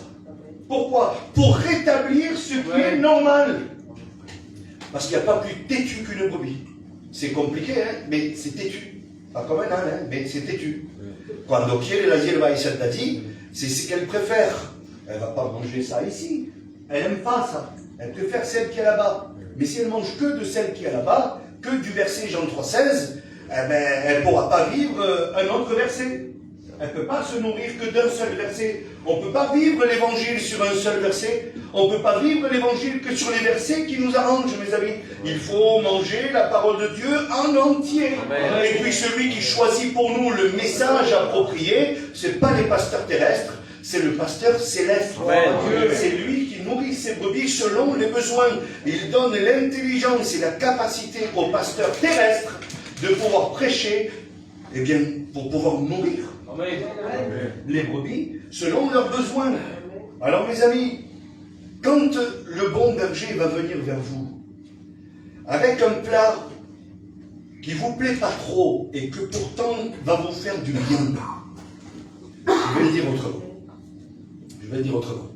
Pourquoi? Pour rétablir ce qui est normal. Parce qu'il n'y a pas plus têtu qu'une brebis. C'est compliqué, hein, mais c'est têtu. Pas comme un âne, hein, mais c'est têtu. Quando quiere la hierba y saltati, c'est ce qu'elle préfère. Elle ne va pas manger ça ici. Elle n'aime pas ça. Elle préfère celle qui est là-bas. Mais si elle mange que de celle qui est là-bas, que du verset Jean 3,16, eh ben, elle ne pourra pas vivre un autre verset. Elle ne peut pas se nourrir que d'un seul verset. On ne peut pas vivre l'évangile sur un seul verset. On ne peut pas vivre l'évangile que sur les versets qui nous arrangent, mes amis. Il faut manger la parole de Dieu en entier. Amen. Et puis celui qui choisit pour nous le message approprié, ce n'est pas les pasteurs terrestres, c'est le pasteur céleste. C'est lui qui nourrit ses brebis selon les besoins. Il donne l'intelligence et la capacité au pasteur terrestre de pouvoir prêcher, eh bien, pour pouvoir nourrir les brebis selon leurs besoins. Alors mes amis, quand le bon berger va venir vers vous avec un plat qui ne vous plaît pas trop et que pourtant va vous faire du bien, je vais le dire autrement.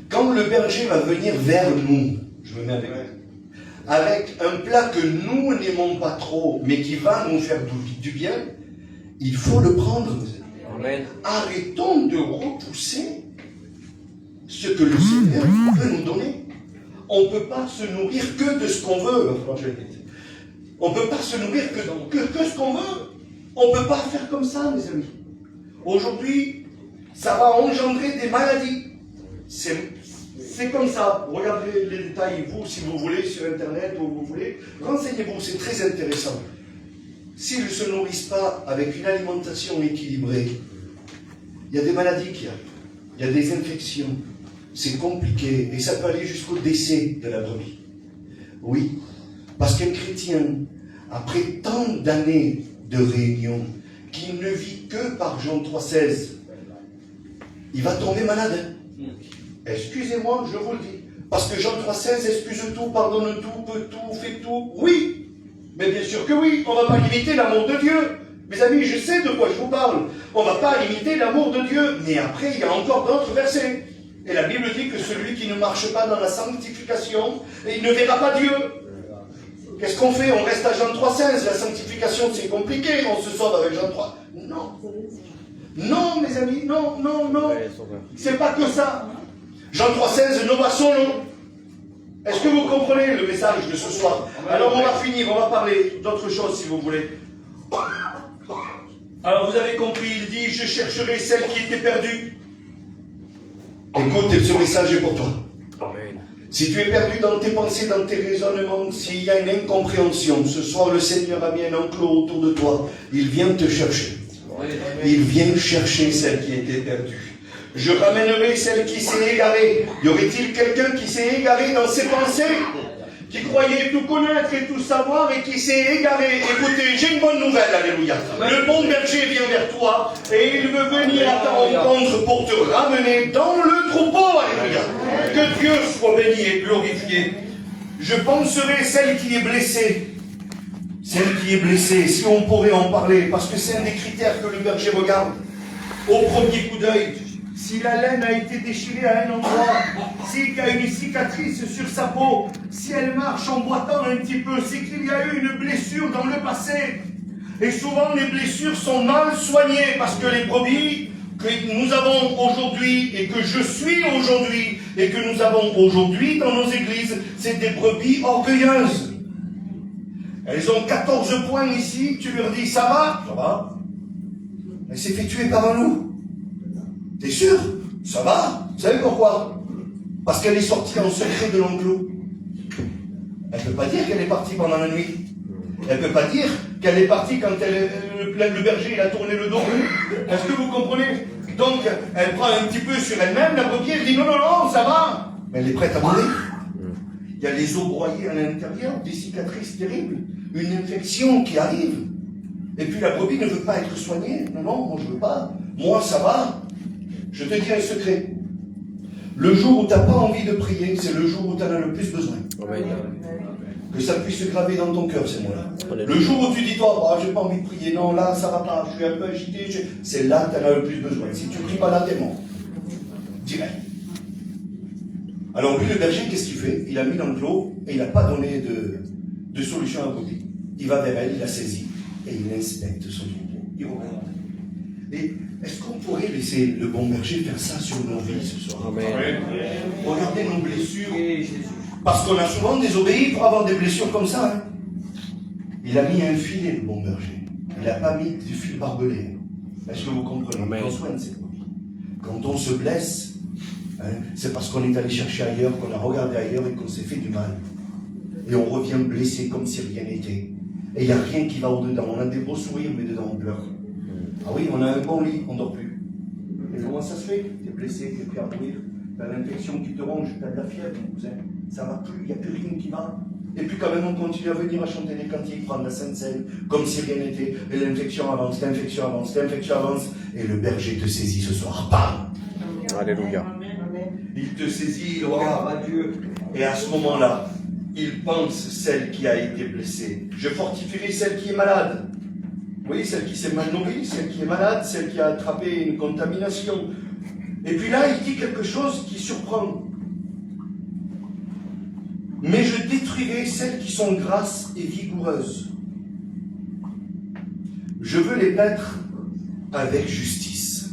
Quand le berger va venir vers nous, je me mets avec un plat que nous n'aimons pas trop, mais qui va nous faire du bien, il faut le prendre. Amen. Arrêtons de repousser ce que le Seigneur peut nous donner. On ne peut pas se nourrir que de ce qu'on veut. On ne peut pas se nourrir que ce qu'on veut. On ne peut pas faire comme ça, mes amis. Aujourd'hui, ça va engendrer des maladies. C'est comme ça. Regardez les détails, vous, si vous voulez, sur Internet, où vous voulez. Renseignez-vous, c'est très intéressant. S'ils ne se nourrissent pas avec une alimentation équilibrée, il y a des maladies qui arrivent. Il y a des infections. C'est compliqué. Et ça peut aller jusqu'au décès de la brebis. Oui. Parce qu'un chrétien, après tant d'années de réunion, qui ne vit que par Jean 3,16, il va tomber malade. Excusez-moi, je vous le dis. Parce que Jean 3,16 excuse tout, pardonne tout, peut tout, fait tout. Oui, mais bien sûr que oui. On ne va pas limiter l'amour de Dieu. Mes amis, je sais de quoi je vous parle. On ne va pas limiter l'amour de Dieu. Mais après, il y a encore d'autres versets. Et la Bible dit que celui qui ne marche pas dans la sanctification, il ne verra pas Dieu. Qu'est-ce qu'on fait? On reste à Jean 3,16. La sanctification, c'est compliqué. On se sauve avec Jean 3. Non. Non, mes amis, non. C'est pas que ça. Jean 3,16, nova sono. Est-ce que vous comprenez le message de ce soir? Alors on va finir, on va parler d'autre chose si vous voulez. Alors vous avez compris, il dit, je chercherai celle qui était perdue. Écoute, ce message est pour toi. Si tu es perdu dans tes pensées, dans tes raisonnements, s'il y a une incompréhension, ce soir le Seigneur a mis un enclos autour de toi. Il vient te chercher. Il vient chercher celle qui était perdue. Je ramènerai celle qui s'est égarée. Y aurait-il quelqu'un qui s'est égaré dans ses pensées, qui croyait tout connaître et tout savoir et qui s'est égaré? Écoutez, j'ai une bonne nouvelle, alléluia. Le bon berger vient vers toi et il veut venir à ta rencontre pour te ramener dans le troupeau, alléluia. Que Dieu soit béni et glorifié. Je penserai celle qui est blessée. Celle qui est blessée, si on pourrait en parler, parce que c'est un des critères que le berger regarde. Au premier coup d'œil, si la laine a été déchirée à un endroit, s'il y a une cicatrice sur sa peau, si elle marche en boitant un petit peu, c'est qu'il y a eu une blessure dans le passé. Et souvent les blessures sont mal soignées, parce que les brebis que nous avons aujourd'hui, et que je suis aujourd'hui, et que nous avons aujourd'hui dans nos églises, c'est des brebis orgueilleuses. Elles ont 14 points ici, tu leur dis, ça va? Ça va. Elle s'est fait tuer par un loup. T'es sûr? Ça va? Vous savez pourquoi? Parce qu'elle est sortie en secret de l'enclos. Elle ne peut pas dire qu'elle est partie pendant la nuit. Elle ne peut pas dire qu'elle est partie quand le berger il a tourné le dos. Est-ce que vous comprenez? Donc, elle prend un petit peu sur elle-même, la brebis, elle dit non, ça va. Mais elle est prête à mourir. Il y a les os broyés à l'intérieur, des cicatrices terribles, une infection qui arrive. Et puis la brebis ne veut pas être soignée. Non, moi je ne veux pas. Moi ça va. Je te dis un secret. Le jour où tu n'as pas envie de prier, c'est le jour où tu en as le plus besoin. Que ça puisse se graver dans ton cœur, ces mots-là. Le jour où tu dis, toi, j'ai pas envie de prier, non, là ça va pas, je suis un peu agité, c'est là que tu en as le plus besoin. Si tu ne pries pas là, t'es mort. Direct. Alors lui, le berger, qu'est-ce qu'il fait? Il a mis l'enclos et il n'a pas donné de solution à la brebis. Il va vers elle, il la saisit et il inspecte son troupeau. Il regarde. Et est-ce qu'on pourrait laisser le bon berger faire ça sur nos vies ce soir? Amen. Regardez nos blessures. Parce qu'on a souvent désobéi pour avoir des blessures comme ça. Hein. Il a mis un filet, le bon berger. Il n'a pas mis du fil barbelé. Est-ce que vous comprenez? Prends soin de ces brebis. Quand on se blesse, hein, c'est parce qu'on est allé chercher ailleurs, qu'on a regardé ailleurs et qu'on s'est fait du mal. Et on revient blessé comme si rien n'était. Et il n'y a rien qui va au-dedans. On a des beaux sourires, mais dedans on pleure. Ah oui, on a un bon lit, on ne dort plus. Et comment ça se fait? Tu es blessé, tu es prêt à mourir, tu as l'infection qui te ronge, tu as de la fièvre, mon cousin. Ça ne va plus, il n'y a plus rien qui va. Et puis quand même on continue à venir à chanter des cantiques, prendre la Sainte Seine, comme si rien n'était. Et l'infection avance, l'infection avance, l'infection avance. Et le berger te saisit ce soir. Bam! Alléluia. Il te saisit, il regarde à Dieu. Et à ce moment-là, il pense celle qui a été blessée. Je fortifierai celle qui est malade. Oui, celle qui s'est mal nourrie, celle qui est malade, celle qui a attrapé une contamination. Et puis là, il dit quelque chose qui surprend. Mais je détruirai celles qui sont grasses et vigoureuses. Je veux les mettre avec justice.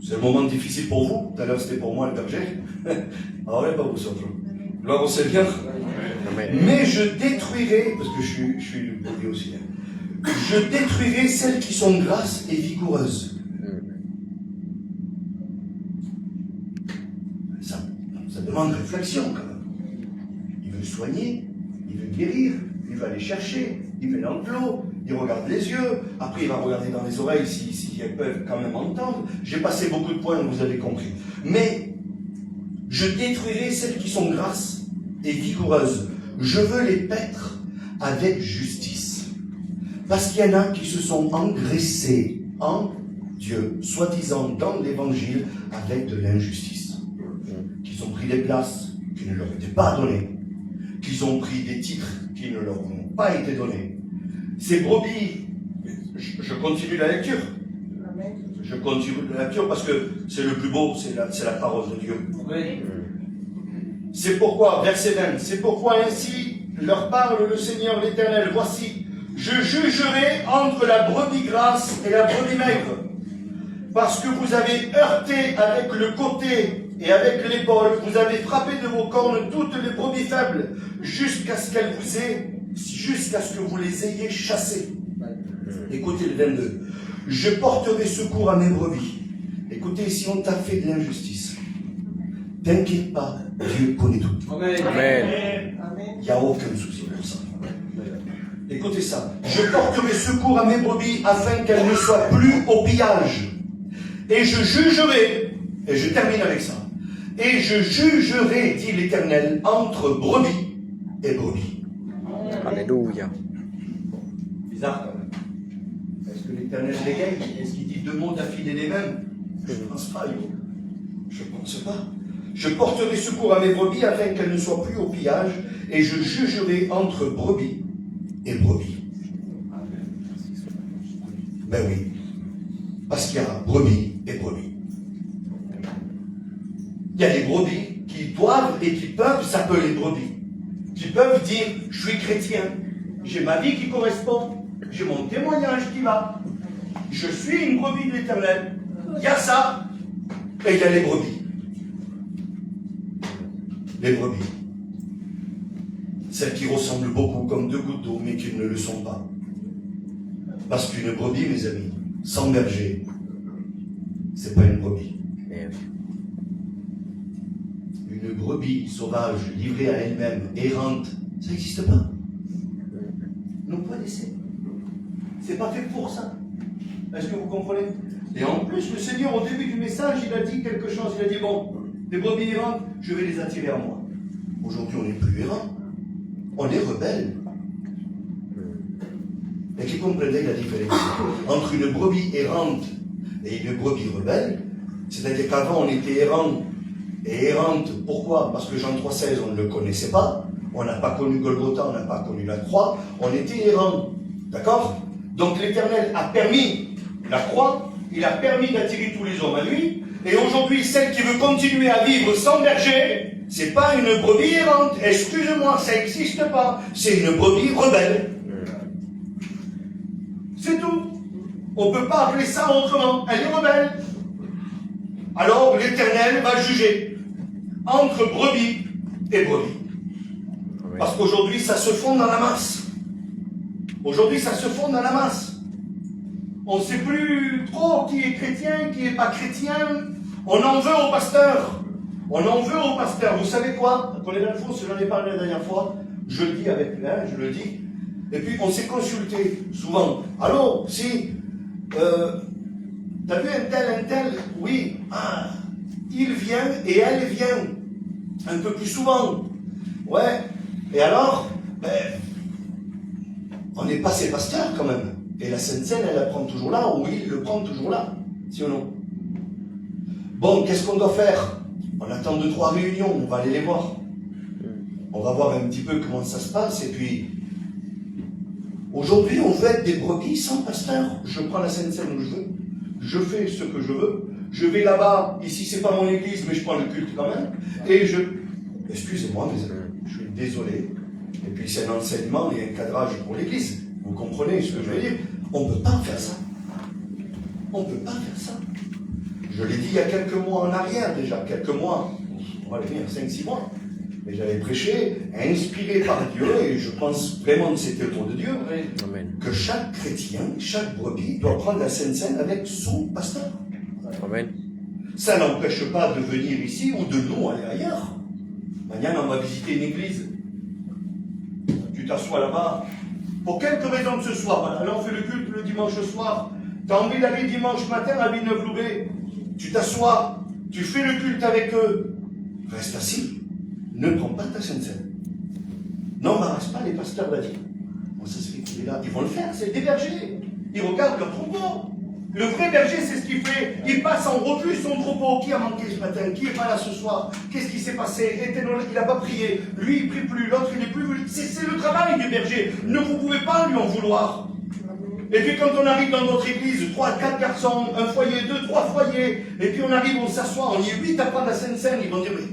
C'est un moment difficile pour vous. Tout à l'heure, c'était pour moi le berger. Ah ouais, pas vous autres. Gloire au Seigneur. Mais je détruirai, parce que je suis le berger aussi, je détruirai celles qui sont grasses et vigoureuses. Ça demande réflexion quand même. Il veut soigner, il veut guérir, il veut aller chercher, il met l'enclos, il regarde les yeux, après il va regarder dans les oreilles si elles peuvent quand même entendre. J'ai passé beaucoup de points, vous avez compris. Mais je détruirai celles qui sont grasses et vigoureuses. Je veux les paître avec justice. Parce qu'il y en a qui se sont engraissés en Dieu, soi-disant dans l'évangile, avec de l'injustice. Qu'ils ont pris des places qui ne leur étaient pas données. Qu'ils ont pris des titres qui ne leur ont pas été donnés. Ces brebis, je continue la lecture. Je continue la lecture parce que c'est le plus beau, c'est la parole de Dieu. C'est pourquoi, verset 20, c'est pourquoi ainsi leur parle le Seigneur l'Éternel. Voici, je jugerai entre la brebis grasse et la brebis maigre. Parce que vous avez heurté avec le côté et avec l'épaule, vous avez frappé de vos cornes toutes les brebis faibles, jusqu'à ce que vous les ayez chassées. Écoutez le 22. Je porterai secours à mes brebis. Écoutez, si on t'a fait de l'injustice, t'inquiète pas, Dieu connaît tout. Amen. Il n'y a aucun souci pour ça. Écoutez ça. Je porterai secours à mes brebis afin qu'elles ne soient plus au pillage. Et je jugerai, et je termine avec ça, et je jugerai, dit l'Éternel, entre brebis et brebis. Alléluia. Bizarre quand même. Est-ce que l'Éternel dégaine? Est-ce qu'il dit deux mots d'affilée les mêmes? Je ne pense pas, yo. Je ne pense pas. Je porterai secours à mes brebis afin qu'elles ne soient plus au pillage, et je jugerai entre brebis et brebis. Ben oui. Parce qu'il y a brebis et brebis. Il y a des brebis qui doivent et qui peuvent s'appeler brebis. Qui peuvent dire, je suis chrétien, j'ai ma vie qui correspond, j'ai mon témoignage qui va, je suis une brebis de l'Éternel. Il y a ça, et il y a les brebis. Les brebis. Celles qui ressemblent beaucoup comme deux gouttes d'eau, mais qui ne le sont pas. Parce qu'une brebis, mes amis, sans berger, c'est pas une brebis. Une brebis sauvage, livrée à elle-même, errante, ça n'existe pas. Non, pas d'essai. C'est pas fait pour ça. Est-ce que vous comprenez? Et en plus, le Seigneur, au début du message, il a dit quelque chose. Il a dit, bon, les brebis errantes, je vais les attirer à moi. Aujourd'hui, on n'est plus errant. On est rebelle. Et qui comprenait la différence entre une brebis errante et une brebis rebelle? C'est-à-dire qu'avant, on était errant. Et errante, pourquoi? Parce que Jean 3,16, on ne le connaissait pas. On n'a pas connu Golgotha, on n'a pas connu la croix. On était errant. D'accord? Donc l'Éternel a permis la croix, il a permis d'attirer tous les hommes à lui. Et aujourd'hui, celle qui veut continuer à vivre sans berger, c'est pas une brebis errante. Excuse-moi, ça n'existe pas. C'est une brebis rebelle. C'est tout. On ne peut pas appeler ça autrement. Elle est rebelle. Alors l'Éternel va juger entre brebis et brebis. Parce qu'aujourd'hui, ça se fond dans la masse. Aujourd'hui, ça se fond dans la masse. On ne sait plus trop qui est chrétien, qui n'est pas chrétien. On en veut au pasteur. On en veut au pasteur. Vous savez quoi? Colonel Alphonse, j'en ai parlé la dernière fois. Je le dis avec l'air, je le dis. Et puis on s'est consulté souvent. Allô, si, t'as vu un tel, oui, ah, il vient et elle vient. Un peu plus souvent. Ouais. Et alors, ben, on n'est pas ses pasteurs quand même. Et la Sainte Seine, elle la prend toujours là, ou il le prend toujours là, si ou non. Bon, qu'est-ce qu'on doit faire? On attend 2-3 réunions, on va aller les voir. On va voir un petit peu comment ça se passe, et puis... Aujourd'hui, on veut être des brebis sans pasteur. Je prends la Sainte Seine où je veux. Je fais ce que je veux. Je vais là-bas, ici c'est pas mon église, mais je prends le culte quand même. Et je... Excusez-moi, mais je suis désolé. Et puis c'est un enseignement et un cadrage pour l'église. Vous comprenez ce que je veux dire? On ne peut pas faire ça. On ne peut pas faire ça. Je l'ai dit il y a quelques mois en arrière déjà, quelques mois, on va le dire 5-6 mois. Mais j'avais prêché, inspiré par Dieu, et je pense vraiment que c'était au de Dieu, Amen. Que chaque chrétien, chaque brebis doit prendre la Sainte Seine avec son pasteur. Amen. Ça n'empêche pas de venir ici ou de nous aller ailleurs. Maintenant, on va visiter une église. Tu t'assois là-bas. Pour quelque raison que ce soit, voilà, là on fait le culte le dimanche soir. Tu as envie d'aller dimanche matin à Villeneuve-Loubet. Tu t'assois, tu fais le culte avec eux. Reste assis. Ne prends pas ta Sainte Seine. N'embarrasse pas les pasteurs d'Adi. Bon, ça se fait qu'il est là. Ils vont le faire, c'est des bergers. Ils regardent leur troupeau. Le vrai berger, c'est ce qu'il fait. Il passe en revue son troupeau. Qui a manqué ce matin? Qui n'est pas là ce soir? Qu'est-ce qui s'est passé? Il n'a pas prié. Lui, il ne prie plus. L'autre, il n'est plus venu. C'est le travail du berger. Ne vous pouvez pas lui en vouloir. Et puis quand on arrive dans notre église, 3-4 garçons, un foyer, 2-3 foyers, et puis on arrive, on s'assoit, on y est 8 à prendre la Sainte Seine, ils vont dire, mais...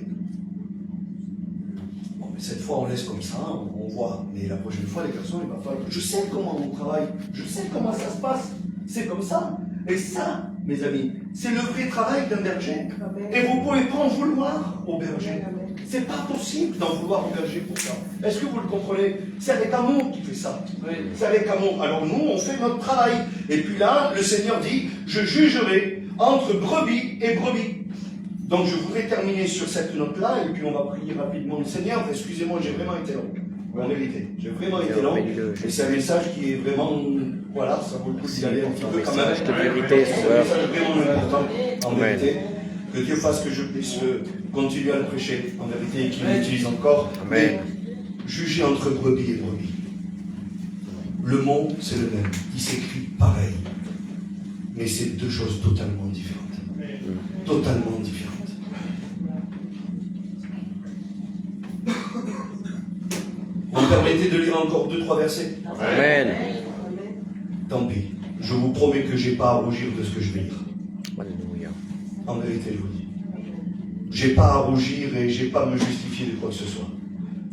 Bon, mais cette fois on laisse comme ça, on voit. Mais la prochaine fois, les garçons, il va falloir... Je sais comment on travaille, je sais comment ça se passe. C'est comme ça. Et ça, mes amis, c'est le vrai travail d'un berger. Et vous ne pouvez pas en vouloir au berger. C'est pas possible d'en vouloir au berger pour ça. Est-ce que vous le comprenez? C'est avec amour qu'il fait ça. C'est avec amour. Alors nous, on fait notre travail. Et puis là, le Seigneur dit, je jugerai entre brebis et brebis. Donc je voudrais terminer sur cette note-là, et puis on va prier rapidement le Seigneur. Excusez-moi, j'ai vraiment été long. En vérité, j'ai vraiment été long. Et c'est un message qui est vraiment... Voilà, ça vaut le coup d'y aller un petit peu quand même. C'est un message vraiment important, en vérité. Que Dieu fasse que je puisse continuer à le prêcher, en vérité, et qu'il m'utilise encore. Mais juger entre brebis et brebis. Le mot, c'est le même. Il s'écrit pareil. Mais c'est deux choses totalement différentes. Totalement différentes. Vous me permettez de lire encore 2-3 versets? Amen. Tant pis. Je vous promets que je n'ai pas à rougir de ce que je vais lire. Alléluia. En vérité, je vous dis. Je n'ai pas à rougir et je n'ai pas à me justifier de quoi que ce soit.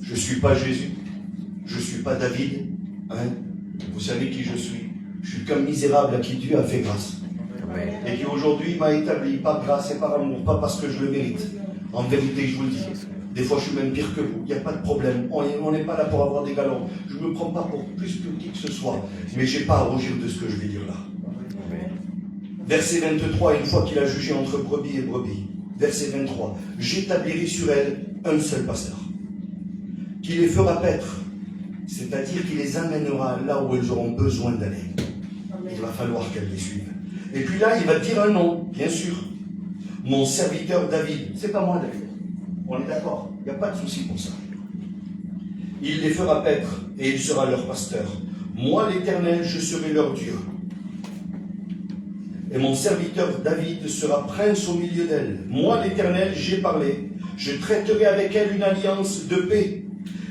Je ne suis pas Jésus. Je ne suis pas David. Hein? Vous savez qui je suis. Je suis qu'un misérable à qui Dieu a fait grâce. Amen. Et qui aujourd'hui m'a établi par grâce et par amour, pas parce que je le mérite. En vérité, je vous le dis. Des fois, je suis même pire que vous. Il n'y a pas de problème. On n'est pas là pour avoir des galons. Je ne me prends pas pour plus que qui que ce soit. Mais je n'ai pas à rougir de ce que je vais dire là. Verset 23, une fois qu'il a jugé entre brebis et brebis. Verset 23. J'établirai sur elles un seul pasteur, qui les fera paître. C'est-à-dire qu'il les amènera là où elles auront besoin d'aller. Il va falloir qu'elles les suivent. Et puis là, il va dire un nom, bien sûr. Mon serviteur David. C'est pas moi, David. On est d'accord, il n'y a pas de souci pour ça. Il les fera paître et il sera leur pasteur. Moi, l'Éternel, je serai leur Dieu. Et mon serviteur David sera prince au milieu d'elle. Moi, l'Éternel, j'ai parlé. Je traiterai avec elle une alliance de paix.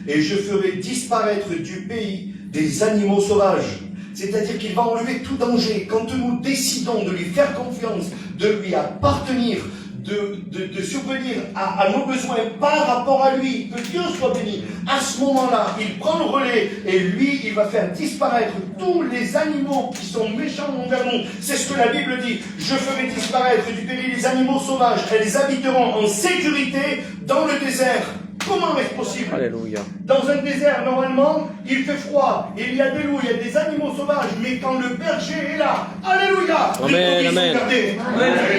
Et je ferai disparaître du pays des animaux sauvages. C'est-à-dire qu'il va enlever tout danger. Quand nous décidons de lui faire confiance, de lui appartenir, de subvenir à nos besoins par rapport à lui, que Dieu soit béni. À ce moment-là, il prend le relais et lui, il va faire disparaître tous les animaux qui sont méchants envers nous. C'est ce que la Bible dit. Je ferai disparaître du pays les animaux sauvages. Elles habiteront en sécurité dans le désert. comment est-ce possible? Alléluia. Dans un désert, normalement, il fait froid, il y a des loups, il y a des animaux sauvages, mais quand le berger est là, alléluia, Amen, les brebis sont amen. gardées.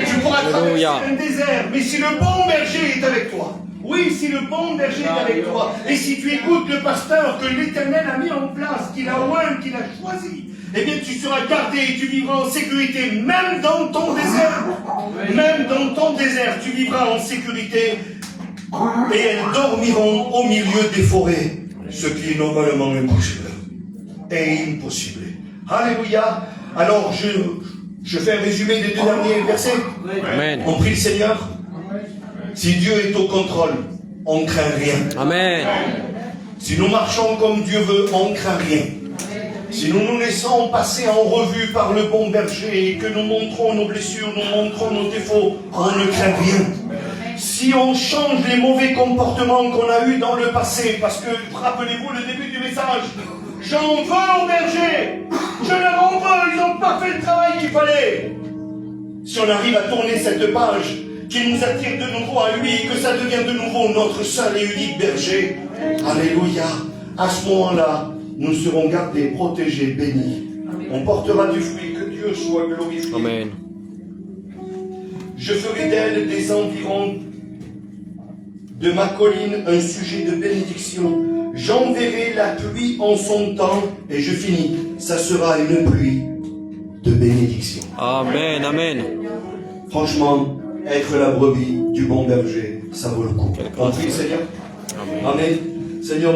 Tu pourras Alléluia. traverser un désert, mais si le bon berger est avec toi, oui, si le bon berger est avec toi, et si tu écoutes le pasteur que l'Éternel a mis en place, qu'il a oint, qu'il a choisi, eh bien tu seras gardé et tu vivras en sécurité, même dans ton désert. Même dans ton désert, tu vivras en sécurité. Et elles dormiront au milieu des forêts, ce qui est normalement impossible. Et impossible. Alléluia. Alors je fais un résumé des 2 derniers versets. Amen. On prie le Seigneur. Si Dieu est au contrôle, on ne craint rien. Amen. Si nous marchons comme Dieu veut, on ne craint rien. Si nous nous laissons passer en revue par le bon berger et que nous montrons nos blessures, nous montrons nos défauts, on ne craint rien. Si on change les mauvais comportements qu'on a eus dans le passé, parce que, rappelez-vous le début du message, j'en veux au berger, je leur en veux, ils n'ont pas fait le travail qu'il fallait. Si on arrive à tourner cette page, qui nous attire de nouveau à lui, et que ça devient de nouveau notre seul et unique berger, alléluia, à ce moment-là, nous serons gardés, protégés, bénis. On portera du fruit, que Dieu soit glorifié. Amen. Je ferai d'elle des environs de ma colline un sujet de bénédiction. J'enverrai la pluie en son temps, et je finis. Ça sera une pluie de bénédiction. Amen. Amen. Franchement, être la brebis du bon berger, ça vaut le coup. On prie le Seigneur. Amen. Seigneur,